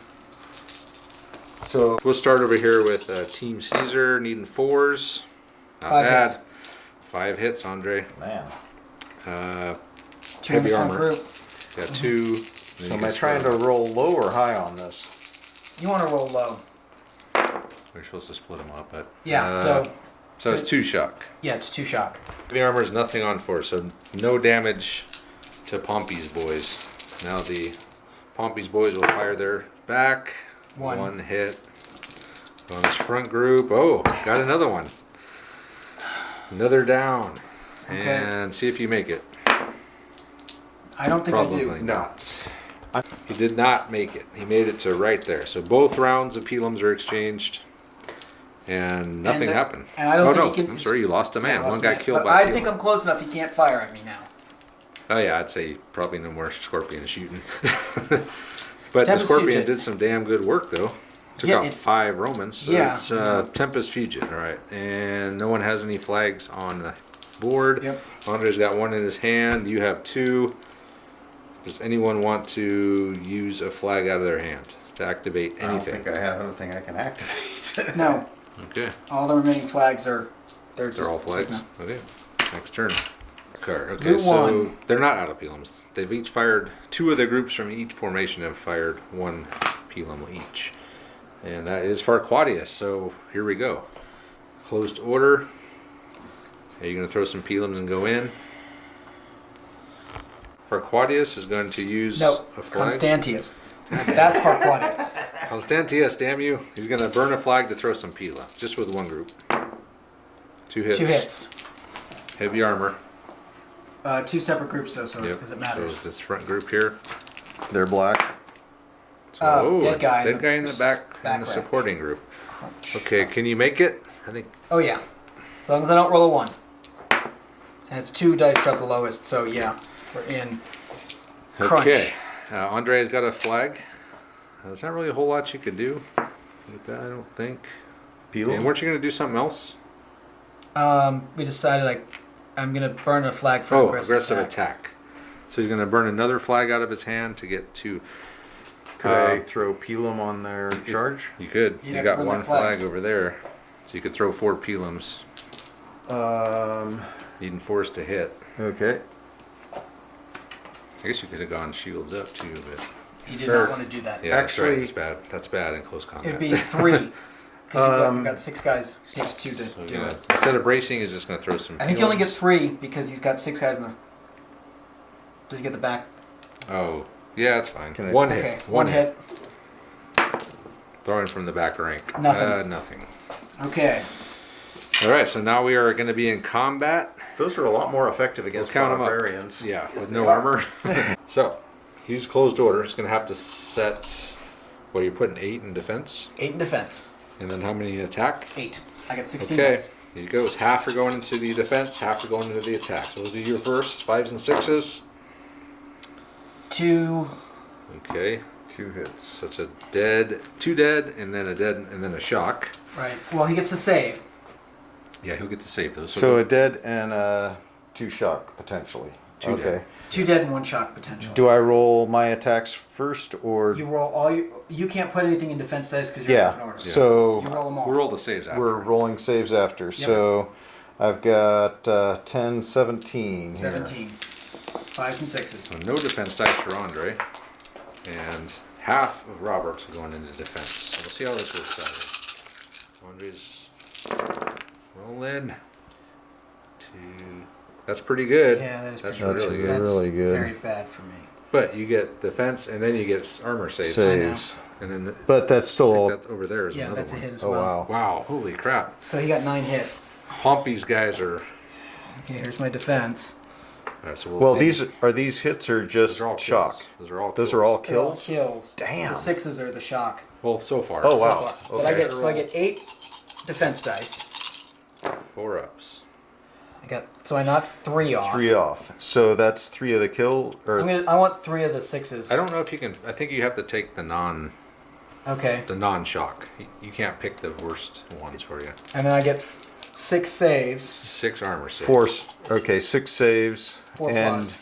so We'll start over here with Team Caesar needing 4s. Not 5 bad. hits. 5 hits, Andre. Man. Two in the Heavy front armor. group. Got 2. So am I trying to roll low or high on this? You want to roll low. We're supposed to split them up, but Yeah. so it's 2 shock. Yeah, it's 2 shock. Heavy armor is nothing on 4, so no damage to Pompey's boys. Now the Pompey's boys will fire their back. 1 hit. On this front group. Oh, got another one. Another down. Okay. And see if you make it. I don't think Probably I do. not. He did not make it. He made it to right there. So both rounds of Pelums are exchanged. And nothing happened. And I don't think no, he can. I'm sorry, you lost a man. Yeah, One got killed but by I think I'm close enough. He can't fire at me now. Oh yeah, I'd say probably no more Scorpion shooting. But the Tempest Scorpion Fugit. did some damn good work though. Took Yeah, out 5 Romans. So yeah. it's Tempest Fugit, alright. And no one has any flags on the board. Yep. Andre's got 1 in his hand. You have 2. Does anyone want to use a flag out of their hand to activate I don't anything? think I have anything I can activate. No, Okay. all the remaining flags are. They're They're all flags? signal. Okay. Next turn. Card. Okay, Group so one. they're not out of Pelums. They've each fired, 2 of the groups from each formation have fired 1 Pelum each. And that is Farquadius, so here we go. Closed order. Are you going to throw some Pelums and go in? Farquadius is going to use No, a flag. Constantius. That's Farquadius. Constantius, damn you. He's going to burn a flag to throw some Pela, just with 1 group. 2 hits. 2 hits. Heavy armor. 2 separate groups though, so Yep. because it matters. So this front group here. They're black. So, dead guy in dead the guy in the back in back the rack. supporting group. Okay, can you make it? I think. Oh yeah, as long as I don't roll a 1. And it's 2 dice drop the lowest, so yeah, we're in. Crunch. Okay, Andre's got a flag. There's not really a whole lot you could do with that, I don't think. Peel. And weren't you going to do something else? We decided I'm gonna burn a flag for aggressive attack. So he's going to burn another flag out of his hand to get 2. Could I throw Pelum on their charge? You could. You'd You have to got burn 1 that flag. flag over there. So you could throw 4 Pelums. Needing force to hit. Okay. I guess you could have gone shields up too, but He did not want to do that. yeah, Actually- that's right. That's bad in close combat. It'd be 3. Because you've got 6 guys. It takes 2 to So do you're it. gonna- instead of bracing, he's just going to throw some. I think you only get Pelums. 3 because he's got 6 guys in the. Does he get the back? Oh, yeah, that's fine. Can I- 1 Okay, hit. 1 hit. Throwing from the back rank. Nothing. Nothing. Okay. All right, so now we are going to be in combat. Those are a lot more effective against count 'em up. barbarians. Yeah, Yes, with they no are. armor. So, he's closed order. He's going to have to set. What are you putting? 8 in defense, 8 in defense. and then how many in attack? 8. I got 16 Okay. dice. Here you go. It's half are going into the defense, half are going into the attack. So we'll do your first 5s and 6s. 2. Two 2 hits. So it's a dead, 2 dead, and then a dead, and then a shock. Right. Well, he gets to save. Yeah, he'll get to save those. So a dead and a 2 shock potentially. 2 okay. dead. 2 dead and 1 shock potential. Do I roll my attacks first or? You roll all you can't put anything in defense dice because you're Yeah. in order. So You roll them all. We'll roll the saves after. we're rolling saves after. So I've got 10, 17. here. 17. 5s and 6s. So no defense dice for Andre, and half of Robert's are going into defense. So we'll see how this works out. Andre's rolling. 2. That's pretty good. Yeah, that is That's pretty really good. good. That's Really good. very bad for me. But you get defense, and then you get armor saves. Saves. And then But that's I still. think that over there is Yeah, another that's one. a hit as Oh well. wow. Wow, holy crap. So he got 9 hits. Pompey's guys are... Okay, here's my defense. All right, so Well, see. these hits are just Those are all shock. kills. Those are all Those kills. are all They're all kills. kills. Damn. The 6s are the shock. Well, so far. Oh wow. So far. But I get 8 defense dice. 4 ups. I knocked 3 off. 3 off. So that's 3 of the kill. Or I want 3 of the 6s. I don't know if you can... I think you have to take the Okay. non-shock. You can't pick the worst ones for you. And then I get 6 saves. 6 armor saves. 4. Okay, 6 saves. 4 and plus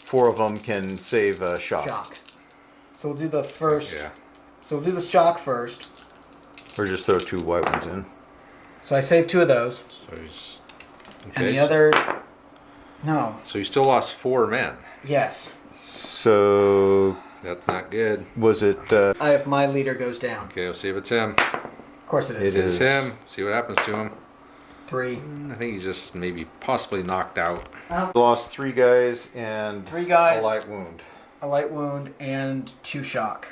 4 of them can save shock. shock. So we'll do the first. Yeah. So we'll do the shock first. Or just throw 2 white ones in. So I save 2 of those. So he's And Okay. the other, no, So you still lost 4 men. yes. So That's not good. was it? If my leader goes down. Okay, we'll see if it's him. Of course it is. It It's is. him. See what happens to him. 3. I think he's just maybe possibly knocked out. Lost 3 guys and 3 guys. a light wound. A light wound and 2 shock.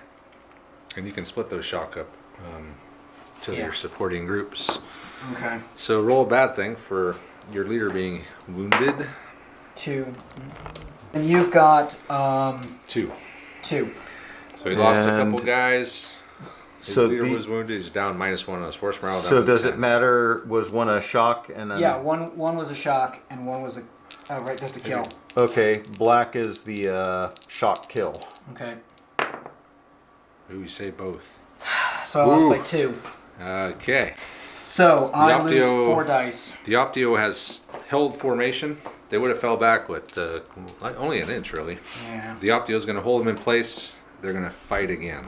And you can split those shock up to Yeah. your supporting groups. Okay. So roll a bad thing for your leader being wounded. 2. And you've got 2. 2. So he lost a And- couple guys. His So leader the- was wounded. He's down -1 on his force morale. So down to does it 10. matter? Was one a shock and then? Yeah, one was a shock and one was a right just a kill. Okay, black is the shock kill. Okay. Ooh, you say both. So I lost Ooh. by 2. Okay. So I lose Optio- 4 dice. The Optio has held formation. They would have fell back with only an inch, really. Yeah. The Optio is going to hold them in place. They're going to fight again.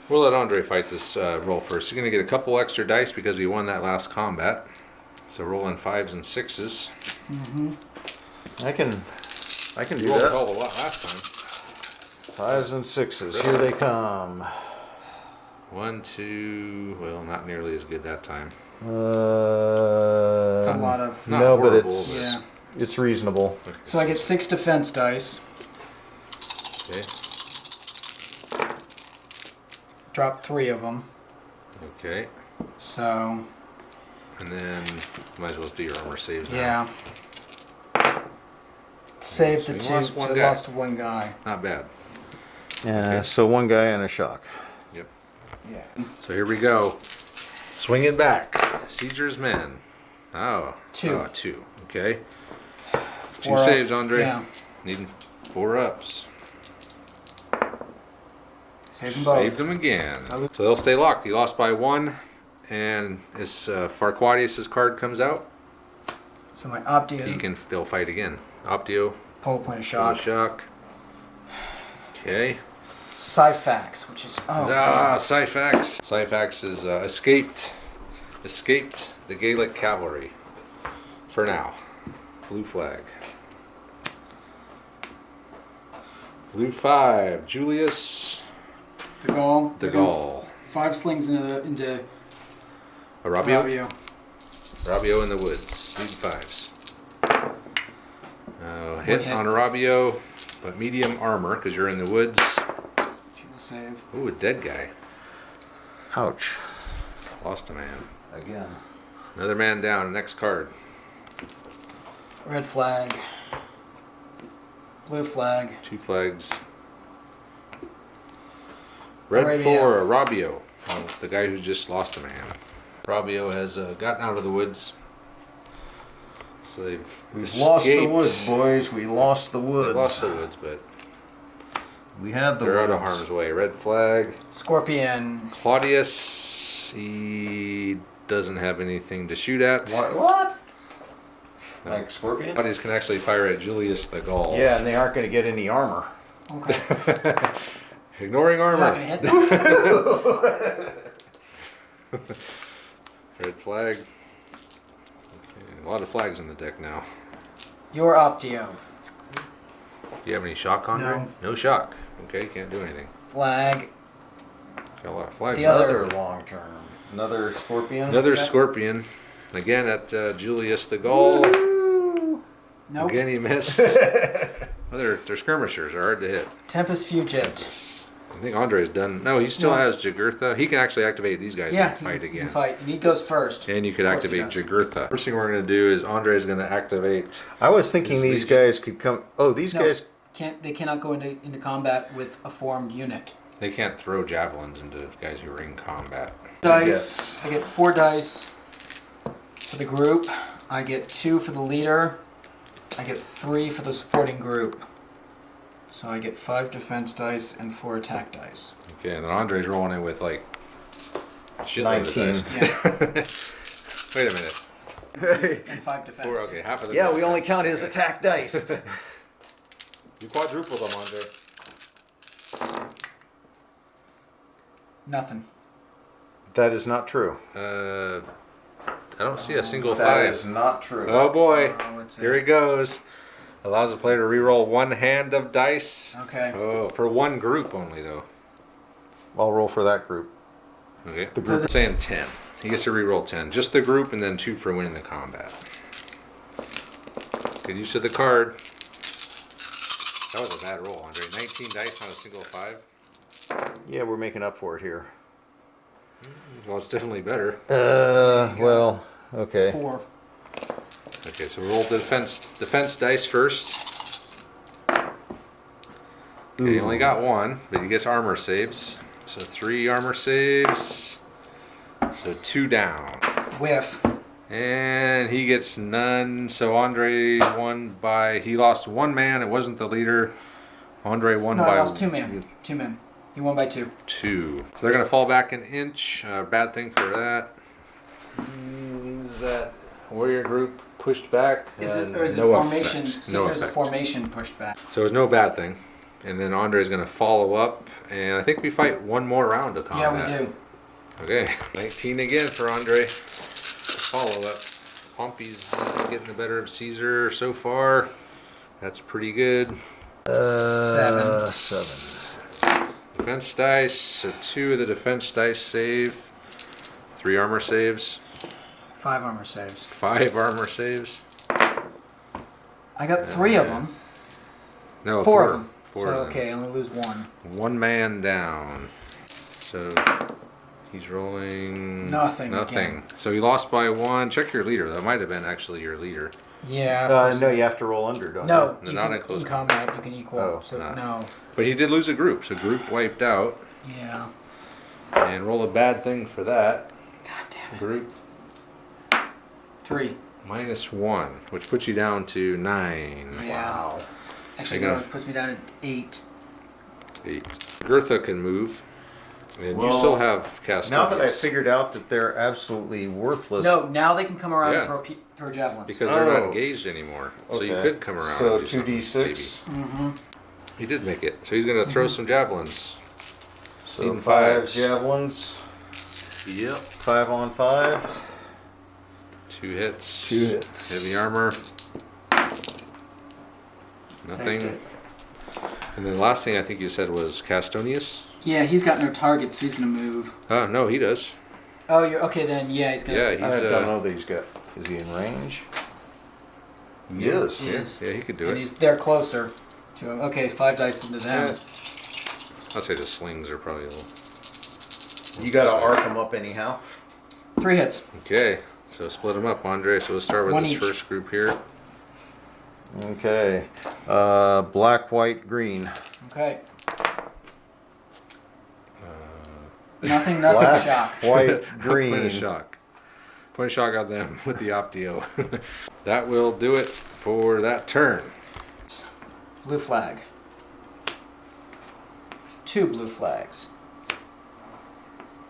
We'll let Andre fight this roll first. He's going to get a couple extra dice because he won that last combat. So rolling 5s and 6s. I can You do rolled a that. hell of a lot last time. 5s and 6s. Here they come. 1, 2. Well, not nearly as good that time. It's a lot of. Not No, but horrible, it's Yeah. it's reasonable. Okay. So I get 6 defense dice. Okay. Drop 3 of them. Okay. So And then might as well do your armor saves now. yeah. Saved So the you 2. lost one So I guy. lost 1 guy. Not bad. Yeah. So 1 guy and a shock. Yep. Yeah. So here we go. Swinging back. Caesar's men. Oh. 2. Oh, 2. Okay. 2 4 up. saves, Andre. Yeah. Needing 4 ups. Saved them both. Saved them again. So they'll stay locked. He lost by 1. And as Farquadius' card comes out, So my Optio they'll fight again. Optio. pull a point of Shock. shock. Shock. Okay. Syphax, which is Syphax. Syphax is escaped the Gaelic cavalry. For now. Blue flag. Blue 5. Julius the Gaul. de Gaulle. 5 slings into Arabio. Rabio. Arabio in the woods. Lead 5s. Hit hit. on Arabio, but medium armor because you're in the woods. She will save. Ooh, a dead guy. Ouch. Lost a man. Again. Another man down. Next card. Red flag. Blue flag. 2 flags. Red Arabia. 4, Arabio. The guy who just lost a man. Arabio has gotten out of the woods. So they've Lost the escaped. woods, boys. We lost the They woods. lost the woods, but We had the they're woods. out of harm's way. Red flag. Scorpion. Claudius, he doesn't have anything to shoot at. What? No. Like scorpion? Claudius can actually fire at Julius the Gaul. Yeah, and they aren't going to get any armor. Okay. Ignoring You're armor. not gonna hit them. Red flag. Okay, a lot of flags in the deck now. Your Optio. Do you have any shock on No. there? No shock. Okay, can't do anything. Flag. Got a lot of flags. The other- Another long term. Another scorpion. Another Yeah. scorpion. Again at Julius the Gaul. Nope. Again he missed. Well, their skirmishers are hard to hit. Tempest Fugit. I think Andre's done. No, he still No. has Jagurtha. He can actually activate these guys Yeah, and fight he again. can fight. And he goes first. And you could Of course he activate does. Jagurtha. First thing we're going to do is Andre's going to activate. I was thinking This these legion. guys could come. Oh, these No, guys. they cannot go into combat with a formed unit. They can't throw javelins into guys who are in combat. Dice. Yes. I get 4 dice for the group. I get 2 for the leader. I get 3 for the supporting group. So I get 5 defense dice and 4 attack dice. Okay, and then Andre's rolling in with like shitload of 19. dice. Yeah, Wait a minute. and 5 defense. 4, okay, half of them. Yeah, we only count his attack dice. You quadrupled them, Andre. Nothing. That is not true. I don't see a single That 5. is not true. Oh boy, Let's see. here he goes. Allows the player to reroll 1 hand of dice. Okay. Oh, for 1 group only though. I'll roll for that group. Okay. The group saying 10. He gets to reroll 10. Just the group and then 2 for winning the combat. Get used to the card. That was a bad roll, Andre. 19 dice on a single 5. Yeah, we're making up for it here. Well, it's definitely better. Well, okay. 4. Okay, so we roll the defense dice first. Okay, he only got 1, but he gets armor saves. So 3 armor saves. So 2 down. Whiff. And he gets none. So Andre won by. He lost 1 man. It wasn't the leader. Andre won No, by I lost 2 men. 2 men. He won by 2. 2. So they're going to fall back an inch. Bad thing for that. Is that warrior group pushed back? Is it and or is it no formation? effect. See No if there's a effect. formation pushed back. So it's no bad thing. And then Andre is going to follow up. And I think we fight 1 more round of combat. Yeah, we do. Okay. 19 again for Andre. Follow up. Pompey's getting the better of Caesar so far. That's pretty good. 7. 7. Defense dice. So 2 of the defense dice save. 3 armor saves. 5 armor saves. 5 armor saves. I got 3 of them. No, 4 of them. 4 So of them. okay, I only lose 1. 1 man down. So he's rolling Nothing Nothing. again. So he lost by 1. Check your leader. That might have been actually your leader. Yeah. of course. No, you have to roll under, don't No, No, you not can, in close in combat you can equal. Oh, so not. no. But he did lose a group. So group wiped out. Yeah. And roll a bad thing for that. God damn it. Group 3. -1, which puts you down to 9. Yeah. Wow. Actually, Hang no, on. it puts me down at 8. 8. Gertha can move. And you Well, still have cast. Now that I figured out that they're absolutely worthless. No, now they can come around Yeah. and throw javelins. Because they're not Oh. engaged anymore. So you Okay. could come around So and do 2d6. something, Mm-hmm. maybe. He did make it. So he's going to throw some javelins. So Needing 5 5s. javelins. Yep. 5 on 5. 2 hits. 2 hits. Heavy armor. Saved Nothing. it. And then the last thing I think you said was Castonius. Yeah, he's got no target, so he's gonna move. Oh, no, he does. Oh, you're okay then. Yeah, he's gonna. Yeah, he's I don't know that he's got. Is he in range? Yes. He is. Yeah, he could do And it. they're closer to him. Okay, 5 dice into them. Yeah. I'd say the slings are probably a little. You got to arc him up anyhow. 3 hits. Okay, so split them up, Andre. So we'll start with 1 this each. first group here. Okay. Black, white, green. Okay. Uh, Nothing Black, shock. white, Point of green. shock. Point of shock on them with the Optio. That will do it for that turn. Blue flag. 2 blue flags.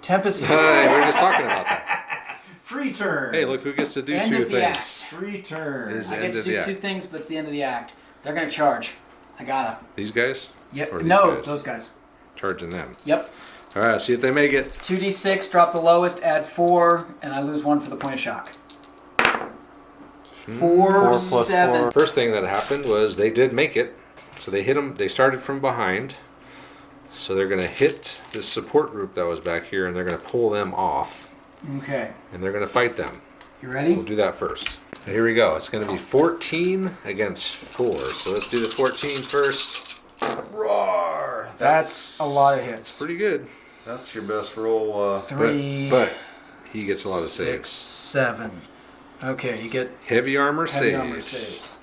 Tempest. Hey, we were just talking about that. Free turn. Hey, look who gets to do End 2 of the things. act. Free turn. There's- I End get to of the do act. 2 things, but it's the end of the act. They're gonna charge. I gotta. These guys? Yep. Or these No, guys? those guys. Charging them. Yep. All right, see if they make it. 2d6, drop the lowest, add 4, and I lose 1 for the point of shock. 4, 4 plus 7. 4. First thing that happened was they did make it. So they hit them. They started from behind. So they're going to hit this support group that was back here, and they're going to pull them off, Okay. and they're going to fight them. You ready? We'll do that first. So here we go. It's going to be 14 against 4. So let's do the 14 first. Roar. That's a lot of hits. Pretty good. That's your best roll. 3, But he gets a lot of 6, saves. 7. Okay, you get Heavy armor heavy saves. armor saves.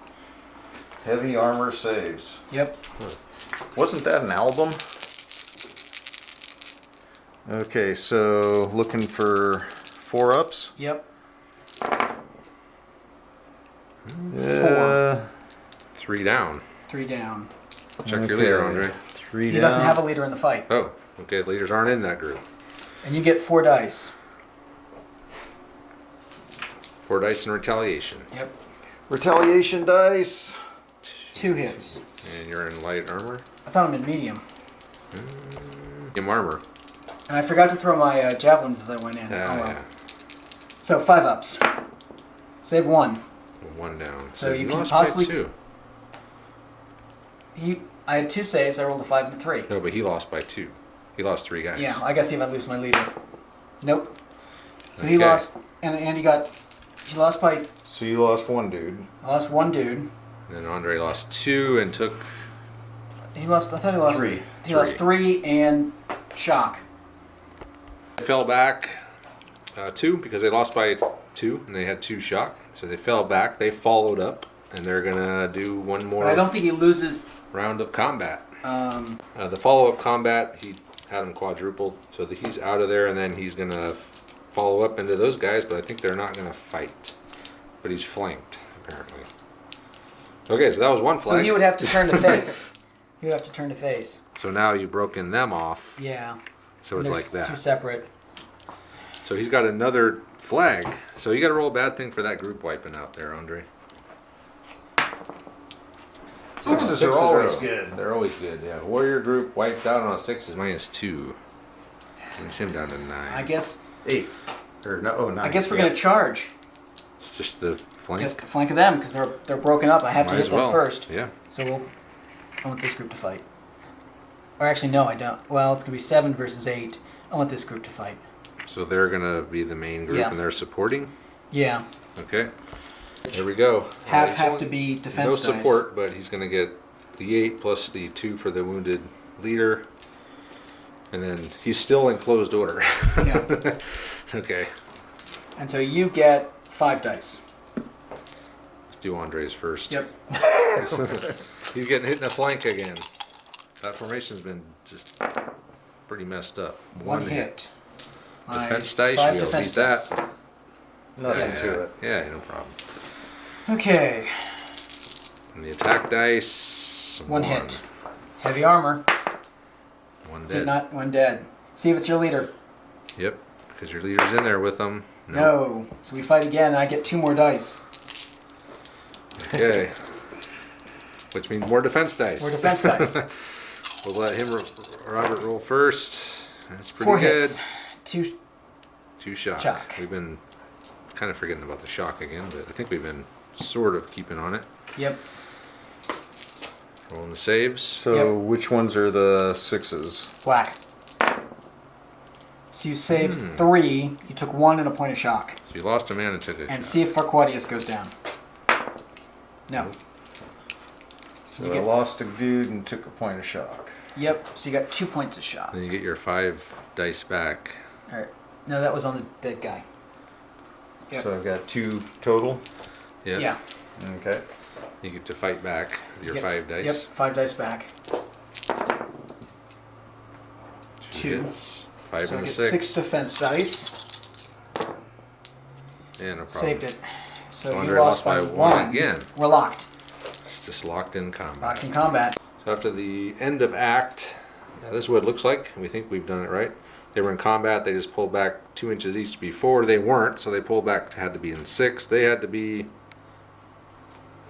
Heavy armor saves. Yep. Wasn't that an album? Okay, so looking for 4-ups. Yep. 3 down. 3 down. Check your leader, Andre. 3 He down. doesn't have a leader in the fight. Oh, okay. Leaders aren't in that group. And you get 4 dice. 4 dice in retaliation. Yep. Retaliation dice. 2 hits. And you're in light armor. I thought I'm in medium. Medium armor. And I forgot to throw my javelins as I went in. Yeah, Oh well. yeah. So 5 ups. Save 1. 1 down. So you can lost possibly- by 2. I had 2 saves. I rolled a 5 and a 3. No, but he lost by 2. He lost 3 guys. Yeah, I guess if I lose my leader. Nope. So he Okay. lost, and he lost by, So you lost one dude. I lost 1 dude. And then Andre lost 2 and took. I thought he lost 3. He lost 3 and shock. Fell back 2 because they lost by 2 and they had 2 shock. So they fell back. They followed up and they're gonna do one more But I don't think he loses. round of combat. Um, The follow-up combat, he had him quadrupled, so that he's out of there, and then he's gonna follow up into those guys. But I think they're not gonna fight. But he's flanked apparently. Okay, so that was one so flank. he would have to turn to face. He would have to turn to face. So now you've broken them off. Yeah. So it's They're like that. 2 separate. So he's got another flag. So you got to roll a bad thing for that group wiping out there, Andre. Sixes are always good. They're always good. Yeah. Warrior group wiped out on a 6 is -2. Brings him down to 9. I guess. 8. Or no, oh, 9. I guess we're gonna charge. It's just the flank. Just the flank of them because they're broken up. I have to Might hit as them well. first. Yeah. So I want this group to fight. Or actually, no, I don't. Well, it's gonna be 7 versus 8. I want this group to fight. So they're gonna be the main group, Yeah. and they're supporting. Yeah. Okay. There we go. Have He's to be defense no dice. support, but he's gonna get the 8 plus the 2 for the wounded leader, and then he's still in closed order. Yeah. Okay. And so you get 5 dice. Let's do Andre's first. Yep. He's getting hit in the flank again. That formation's been just pretty messed up. One hit. Defense dice, 5 we'll defense beat that. dice. Nothing Yes. to it. Yeah, no problem. Okay. And the attack dice. 1 hit. Heavy armor. 1 Did dead. not 1 dead. See if it's your leader. Yep, because your leader's in there with them. No. So we fight again and I get 2 more dice. Okay. Which means more defense dice. More defense dice. We'll let him, Robert, roll first. That's pretty 4 good. hits. 2 2 shock. Shock. We've been kind of forgetting about the shock again, but I think we've been sort of keeping on it. Yep. Rolling the saves. So Yep. which ones are the 6s? Black. So you save 3. You took 1 and a point of shock. So you lost a man and took a And shot. see if Farquadius goes down. No. So You I get- lost a dude and took a point of shock. Yep. So you got 2 points of shock. Then you get your 5 dice back. All right. No, that was on the dead guy. Yep. So I've got 2 total. Yep. Yeah. Okay. You get to fight back with your Yep. 5 dice. Yep. 5 dice back. 2. hits. 5 So I and a get 6. 6 defense dice. Yeah, no problem. Saved it. So you Andre lost by 1. again. We're locked. It's just locked in combat. Locked in combat. So after the end of act, this is what it looks like. We think we've done it right. They were in combat. They just pulled back 2 inches each before. They weren't, so they pulled back. Had to be in 6. They had to be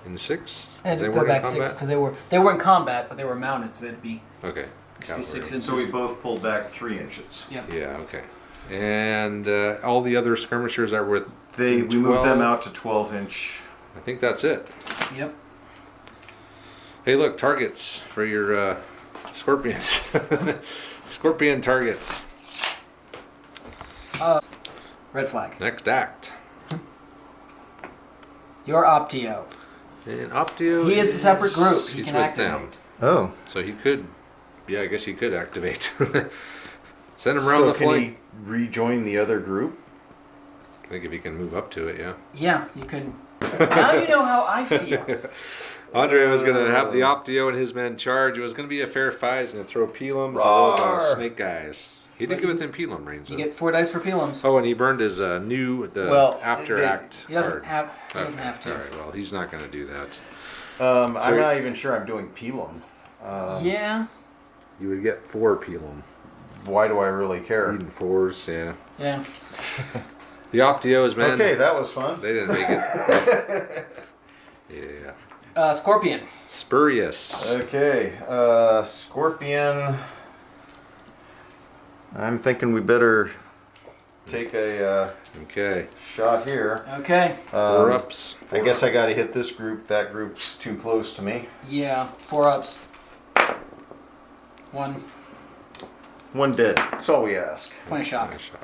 in 6. I had to They go weren't in back 6 combat? because they were in combat, but they were mounted, so they'd be Okay. used to be 6 Cavalry. inches. So we both pulled back 3 inches. Yep. Yeah. Okay. And all the other skirmishers are with. We moved 12. them out to 12-inch. I think that's it. Yep. Hey, look, targets for your scorpions. Scorpion targets. Red flag. Next act. Your Optio. And Optio. He is a separate group. He he's can with activate. them. Oh. So he could. Yeah, I guess he could activate. Send him around So the can flank. he rejoin the other group? I think if he can move up to it, yeah. Yeah, you can. Now you know how I feel. Andre was going to have the Optio and his men charge. It was going to be a fair fight. He's going to throw Pelums and those Roar. snake guys. He did get within Pelum range. You though. get 4 dice for Pelums. Oh, and he burned his after act He doesn't card. have. He doesn't have to. All right, well, he's not going to do that. I'm not even sure I'm doing Pelum. Yeah. You would get 4 Pelum. Why do I really care? Even 4s, yeah. Yeah. The Optios, man. Okay, that was fun. They didn't make it. Yeah. Scorpion. Spurious. Okay, Scorpion. I'm thinking we better take a Okay. shot here. Okay. 4 ups. I guess I got to hit this group. That group's too close to me. Yeah, 4 ups. 1 One dead. That's all we ask. point of shock. Nice shot.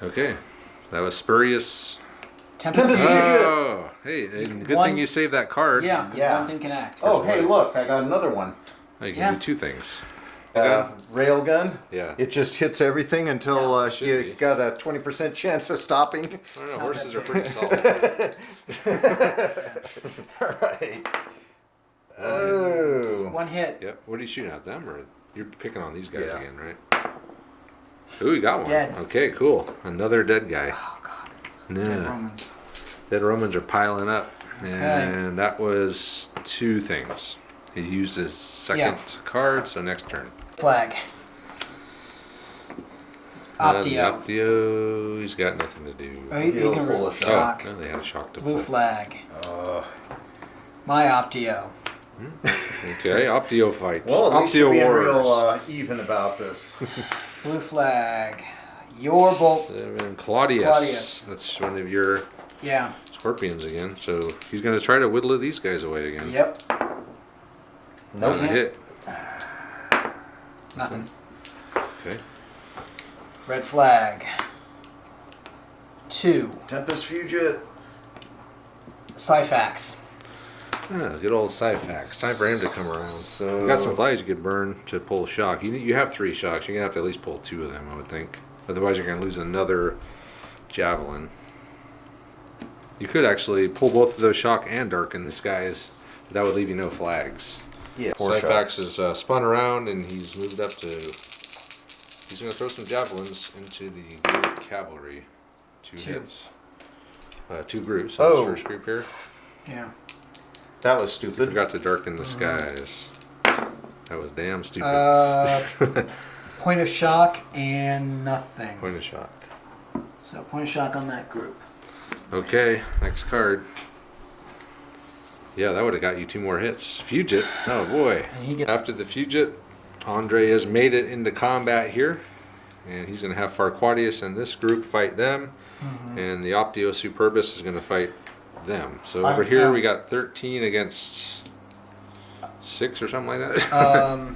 Okay. That was spurious. Tempest Tempest Fusion. Fusion. Oh, hey, and good One- thing you saved that card. Yeah, 'cause Yeah. one thing can act. Oh, hey, look, I got another one. Oh, you can Yeah. do 2 things. Railgun. Yeah. It just hits everything until should you be. got a 20% chance of stopping. I don't know, Not horses that are pretty solid. All right. Oh. 1 hit. Yep. What are you shooting at them, or you're picking on these guys Yeah. again, right? Ooh, you got one. Dead. Okay, cool. Another dead guy. Oh god. Yeah. Dead Romans. Dead Romans are piling up, Okay. and that was 2 things. He used his second card, so next turn. Flag. The Optio. Optio, he's got nothing to do. Oh, he He'll can pull a roll shock. shock. Oh, no, they had a shock to Blue pull. flag. My Optio. Okay, Optio fights. Well, at least Optio you're being wars. real even about this. Blue flag. Your bolt. 7, Claudius. Claudius. That's one of your Yeah. scorpions again. So he's going to try to whittle these guys away again. Yep. Not a Hit. hit. Nothing. Okay. Red flag. 2. Tempest Fusion. Syphax. Ah, good old Syphax. Time for him to come around. So We got some flags you could burn to pull shock. You have 3 shocks. You're going to have to at least pull 2 of them, I would think. Otherwise, you're going to lose another javelin. You could actually pull both of those shock and darken the skies. That would leave you no flags. Yeah, 4 Syphax shots. is spun around and he's moved up to. He's going to throw some javelins into the group cavalry. 2 2. hits. 2 groups on this Oh. first group here. Yeah. That was stupid. Forgot to darken the skies. That was damn stupid. Point of shock and nothing. Point of shock. So point of shock on that group. Okay, next card. Yeah, that would have got you 2 more hits. Fugit. Oh boy. And he gets After the Fugit, Andre has made it into combat here. And he's going to have Farquadius and this group fight them. And the Optio Superbus is going to fight them. So over here we got 13 against 6 or something like that.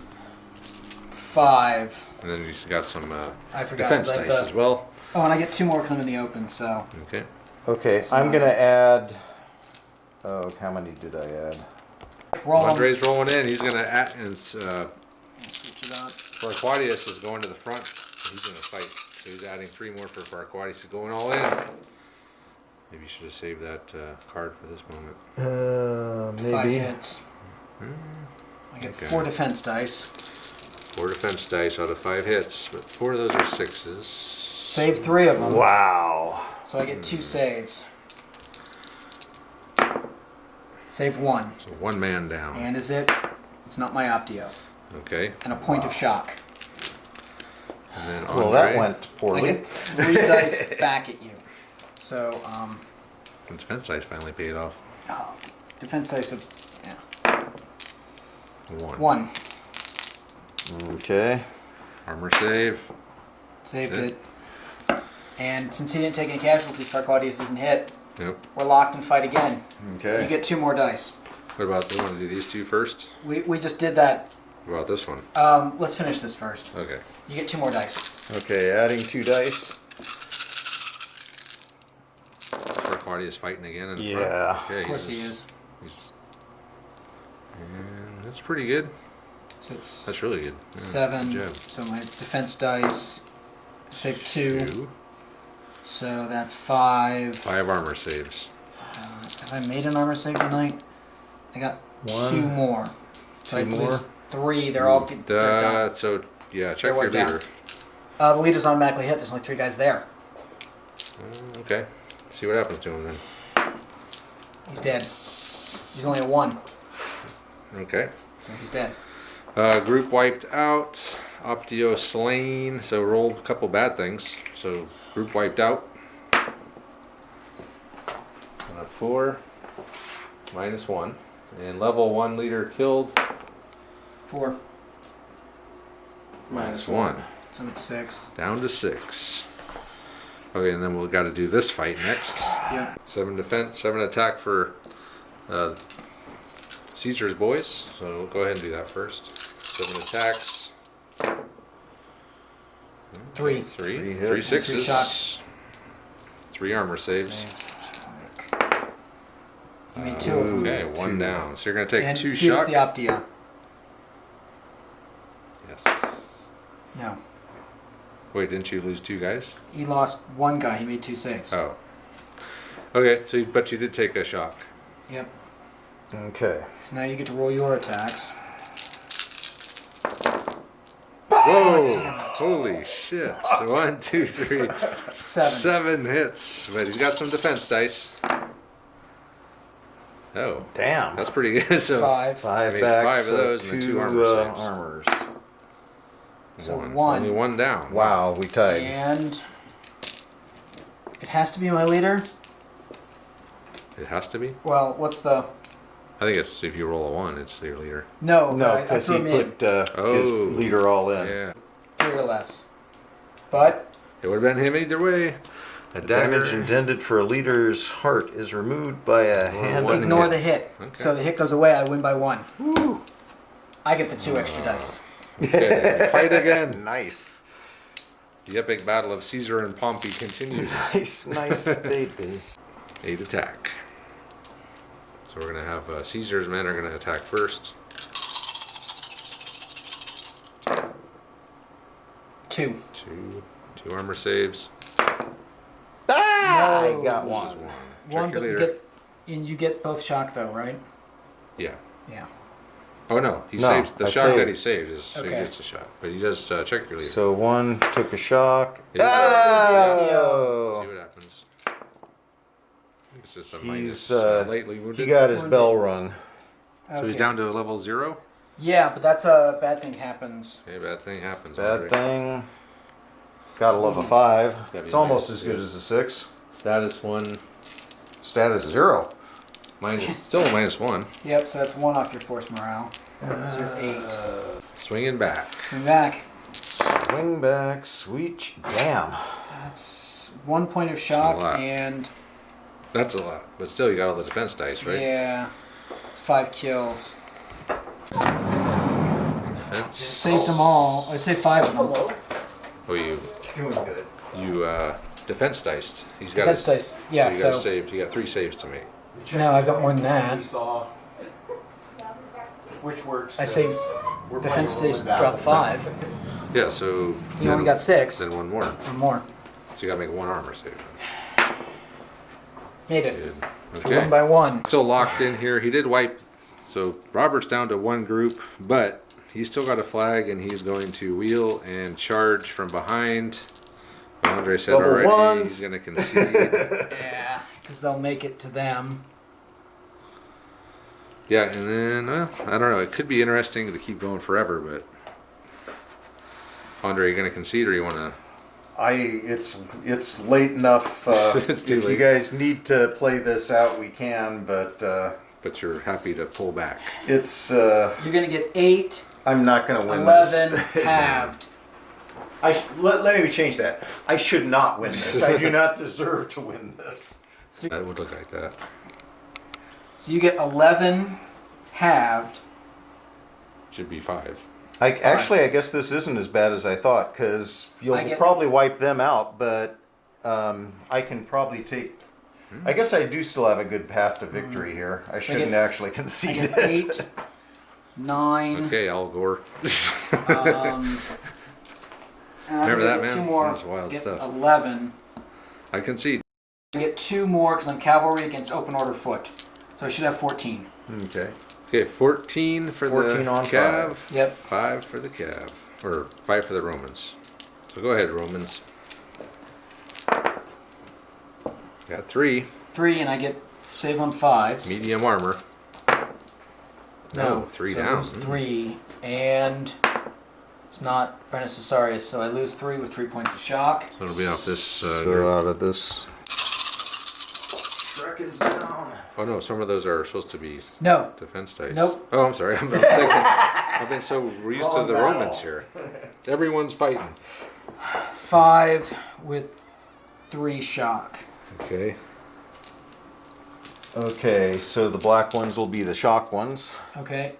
5. And then he's got some I forgot. defense 'cause I have dice the- as well. Oh, and I get 2 more because I'm in the open. So Okay. Okay, So I'm gonna add. Oh, how many did I add? roll 'em. Andre's rolling in. He's going to add. And Switch it up. Farquadius is going to the front. He's going to fight. So he's adding 3 more for Farquadius. He's going all in. Maybe you should have saved that card for this moment. 5 Maybe. hits. I get Okay. 4 defense dice. 4 defense dice out of 5 hits, but 4 of those are 6s. Save 3 of them. Wow. So I get 2 saves. Save 1. So 1 man down. And is it? It's not my Optio. Okay. And a point of shock. And then Well, Andre. that went I poorly. get 3 dice back at you. So, And defense dice finally paid off. defense dice of 1. 1. Okay. Armor save. Saved That's it. And since he didn't take any casualties, Farquadius isn't hit. Yep. We're locked and fight again. Okay. You get 2 more dice. What about, do you want to do these 2 first? We just did that. What about this one? Let's finish this first. Okay. You get 2 more dice. Okay, adding 2 dice. Farquadius fighting again in the Yeah. front. Okay, Of course he is. And that's pretty good. So it's That's really good. Yeah, 7. good job. So my defense dice save 2. 2. So that's 5. 5 armor saves. Have I made an armor save tonight? I got 2 1. more. So I 2 more. lose 3. They're all they're done. So, yeah, check They're your wiped down. leader. The leader's automatically hit. There's only 3 guys there. Okay. See what happens to him then. He's dead. He's only a 1, Okay. so he's dead. Group wiped out. Optio slain. So rolled a couple bad things. So group wiped out. On a 4. -1. And level 1 leader killed. 4. -1. So it's 6. Down to 6. Okay, and then we've got to do this fight next. Yep. 7 defense, 7 attack for Caesar's boys. So we'll go ahead and do that first. 7 attacks. 3. 3. Three 3 hits. sixes. 3 shots. 3 armor saves. You made 2 of them. Okay, 1 down. So you're going to take And 2 see what's shock. the Optia. Yes. No. Wait, didn't you lose 2 guys? He lost 1 guy. He made 2 saves. Oh. Okay, so but you did take a shock. Yep. Okay. Now you get to roll your attacks. Whoa! Holy shit! So 1, 2, 3, 7. 7 hits. But he's got some defense dice. Oh, Damn. that's pretty good. So 5. 5 I made backs, 5 of those and then 2 2 armor saves. armors. So 1. 1. Only 1 down. Wow, we tied. And it has to be my leader. It has to be. Well, what's the... I think it's if you roll a 1, it's your leader. No, No, I because threw he him in. put his Oh. leader all in. Yeah, 3 or less. But it would have been him either way. A The dagger. damage intended for a leader's heart is removed by a hand. one ignore hit. the hit. Okay. So the hit goes away, I win by 1. I get the 2 extra dice. Okay, fight again. Nice. The epic battle of Caesar and Pompey continues. Nice, nice baby. 8 attack. So we're gonna have Caesar's men are gonna attack first. 2. 2 armor saves. Ah, No. I got Which one. is 1. 1, Check your but you leader. get... And you get both shock though, right? Yeah. Yeah. Oh no, he No, saves the I shot that saved. he saved is so he Okay. gets a shot. But he does check your leader. So one took a shock. Yeah. Yeah. See Oh! what happens. It's just a He's minus lately wounded. he got his Wounded. bell rung. So he's down to level 0. Yeah, but that's a bad thing happens. Okay, bad thing happens. Bad Andre. thing. Gotta love a 5. gotta be It's almost minus as good 2. as a 6. Status 1. Status 0. Minus still a minus 1. Yep, so that's 1 off your force morale. So you're 8. Swinging back. Swing back. Swing back, sweet. Damn. That's 1 point of a shock lot. and That's a lot, but still you got all the defense dice, right? yeah, it's 5 kills. Defense. Saved them all. I saved 5 of them. Oh, you Doing good. defense diced. He's got Defense his, dice. Yeah, so you got so saved. You got 3 saves to make. no, I've got more than that. Saw which works. I saved defense dice dropped 5. Yeah, so You only got 6. then 1 more. One more. So you got to make 1 armor save. Made it. Good. 1 Okay. by 1. Still locked in here. He did wipe. So Robert's down to 1 group, but he's still got a flag, and he's going to wheel and charge from behind. Andre said Double already ones. he's going to concede. Yeah, because they'll make it to them. Yeah, and then I don't know. It could be interesting to keep going forever, but Andre, you going to concede, or you want to? It's late enough. It's too If you late. guys need to play this out, we can. But But you're happy to pull back. it's You're going to get 8, I'm not going to win 11 this. halved. Let me change that. I should not win this. I do not deserve to win this. That would look like that. So you get 11 halved. Should be 5. I guess this isn't as bad as I thought, because you'll I get- probably wipe them out, but I can probably take... I guess I do still have a good path to victory here. I shouldn't get- actually I concede get it. 8, 9. Okay, Al Gore. And I'm Remember gonna that, get man? 2 more. That was wild Get stuff. 11. I concede. I get 2 more because I'm cavalry against open order foot. So I should have 14. Okay. Okay, 14 for 14 the on Cav. 5. Yep. 5 for the Cav. Or 5 for the Romans. So go ahead, Romans. Got 3. 3 and I get save on 5s. Medium armor. No, 3 so I down. lose 3 and it's not Brennus Cesarius, so I lose 3 with 3 points of shock. So it'll be off this So group. out of this... Draken's down. Oh no, some of those are supposed to be No. defense dice. Nope. Oh, I'm sorry. I'm thinking, I've been so used to Wrong the battle. Romans here. Everyone's fighting. 5 with 3 shock. Okay. Okay, so the black ones will be the shock ones. Okay.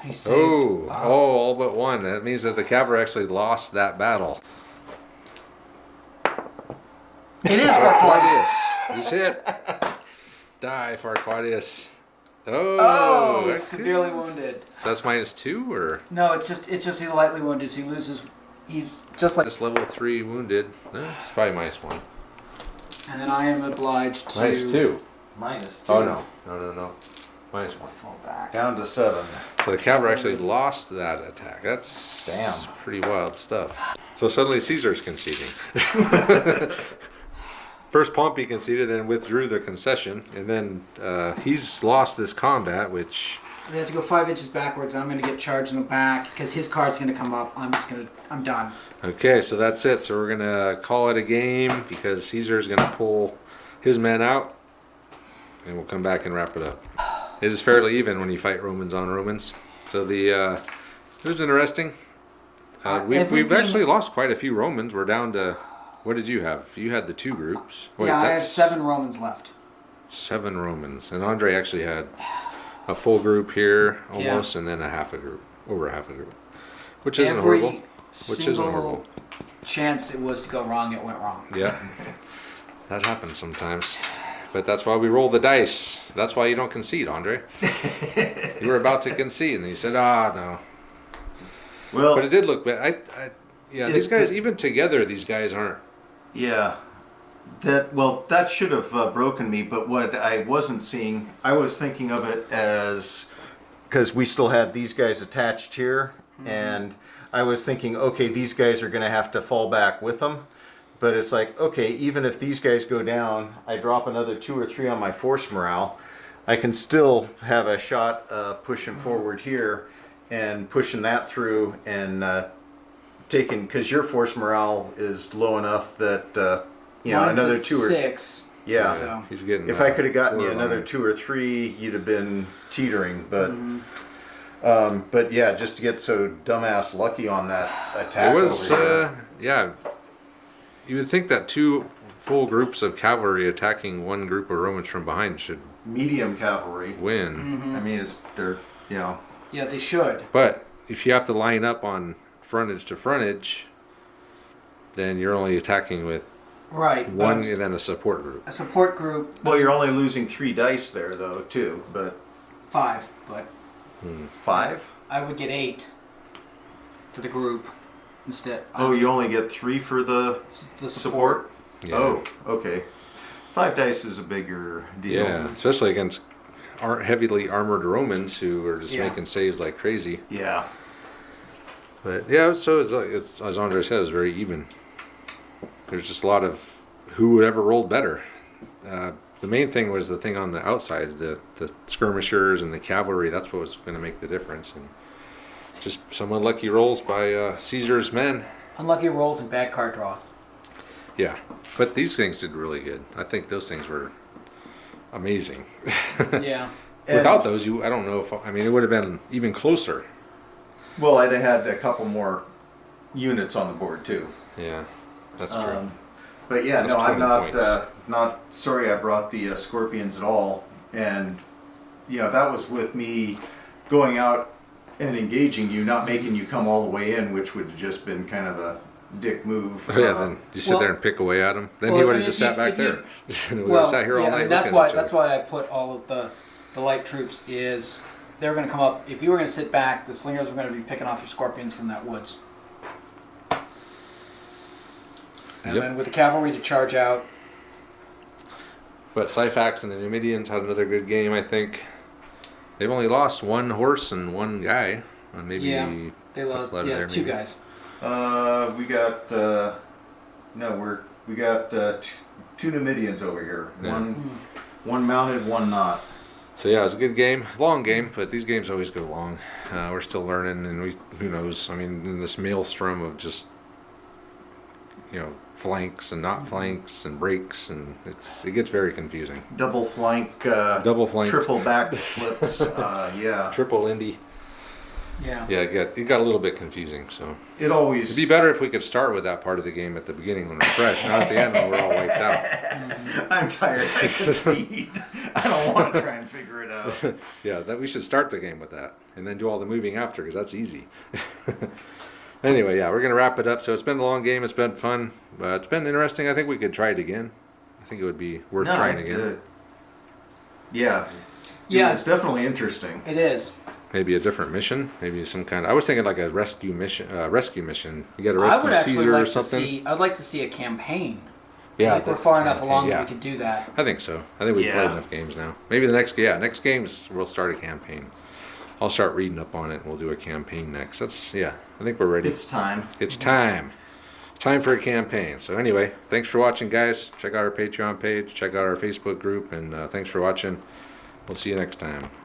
He saved. Oh, all but one. That means that the cavalry actually lost that battle. It is for Farquaadius. He's hit. Die, Farquaadius. Oh, Oh, he's that's severely good. wounded. So that's -2 or No, it's just he's lightly wounded. So he loses. He's just like. just level 3 wounded? It's probably -1. And then I am obliged to -2. -2. Oh no, -1. fall back. Down to 7. So the cavalry actually lost that attack. That's Damn. pretty wild stuff. So suddenly Caesar's conceding. First Pompey conceded, then withdrew the concession, and then he's lost this combat, which They have to go 5 inches backwards. I'm going to get charged in the back because his card's going to come up. I'm done. okay, so that's it. So we're gonna call it a game because Caesar's gonna pull his men out, and we'll come back and wrap it up. It is fairly even when you fight Romans on Romans. So the it was interesting. We've Everything- actually lost quite a few Romans. We're down to, what did you have? You had the 2 groups. Wait, Yeah, I have that's 7 Romans left. 7 Romans, and Andre actually had a full group here almost, and then over half a group, which isn't Every horrible. Which isn't single horrible. chance it was to go wrong, it went wrong. Yeah, that happens sometimes. But that's why we roll the dice. That's why you don't concede, Andre. You were about to concede, and you said, no. Well, But it did look bad. Yeah, It these guys, did- even together, these guys aren't. yeah. That should have broken me, but what I wasn't seeing, I was thinking of it as, Because we still had these guys attached here, and I was thinking, okay, these guys are going to have to fall back with them. But it's like, okay, even if these guys go down, I drop another 2 or 3 on my force morale, I can still have a shot pushing forward here and pushing that through and taking, because your force morale is low enough that, Mine's another at 2 or 6. Yeah. So- He's getting. If I could have gotten you forward another on it. 2 or 3, you'd have been teetering. But yeah, just to get so dumbass lucky on that attack It was, over here. yeah. You would think that 2 full groups of cavalry attacking 1 group of Romans from behind should medium cavalry. win. I mean, they're, Yeah, they should. But if you have to line up on frontage to frontage, then you're only attacking with Right. but one I'm- and then a support group. a support group, well, you're only losing 3 dice there though, too. But 5, but 5? I would get 8 for the group instead. Oh, you only get 3 for the the support? Yeah. Oh, okay. 5 dice is a bigger deal. Yeah, especially against heavily armored Romans who are just Yeah. making saves like crazy. Yeah. But yeah, so it's as Andre said, it's very even. There's just a lot of who ever rolled better. The main thing was the thing on the outside, the skirmishers and the cavalry. That's what was going to make the difference. And just some unlucky rolls by Caesar's men. Unlucky rolls and bad card draw. Yeah, but these things did really good. I think those things were amazing. Yeah. Without those, I don't know if it would have been even closer. Well, I'd have had a couple more units on the board too. Yeah, that's true. But yeah, That's no, I'm 20 not points. not sorry I brought the scorpions at all. And that was with me going out and engaging you, not making you come all the way in, which would have just been kind of a dick move. Oh, yeah, then you sit well- there and pick away at him. Then well, he would I have mean, just if sat you- back if you- there. And we would Well, have sat here all yeah, night I mean, that's looking why at each that's other. why I put all of the light troops is they're going to come up. If you were going to sit back, the slingers were going to be picking off your scorpions from that woods. And Yep. then with the cavalry to charge out. But Syphax and the Numidians had another good game, I think. They've only lost 1 horse and 1 guy. Maybe Yeah, they lost. Leather Yeah, there, 2 maybe. guys. We got we got 2 Numidians over here. Yeah. One mounted, one not. So yeah, it was a good game. Long game, but these games always go long. We're still learning, and who knows? I mean, in this maelstrom of just flanks and not flanks and breaks, and it gets very confusing. Double flank, Double flank, triple back flips. Yeah, triple Indy. Yeah. Yeah, it got a little bit confusing. So it always. it'd be better if we could start with that part of the game at the beginning when we're fresh, not at the end when we're all wiped out. I'm tired. I concede. I don't want to try and figure it out. Yeah, that we should start the game with that, and then do all the moving after, because that's easy. Anyway, yeah, we're gonna wrap it up. So it's been a long game. It's been fun. It's been interesting. I think we could try it again. I think it would be worth trying again. Yeah. Yeah. It's definitely interesting. It is. Maybe a different mission. Maybe some kind. I was thinking like a rescue mission. You got to I rescue would actually Caesar or like to something. see. I'd like to see a campaign. Yeah, I think we're the far enough campaign, along yeah. that we could do that. I think so. I think we've Yeah. played enough games now. Maybe the next games we'll start a campaign. I'll start reading up on it, and we'll do a campaign next. I think we're ready. It's time. It's time. It's time for a campaign. So anyway, thanks for watching, guys. Check out our Patreon page. Check out our Facebook group, and thanks for watching. We'll see you next time.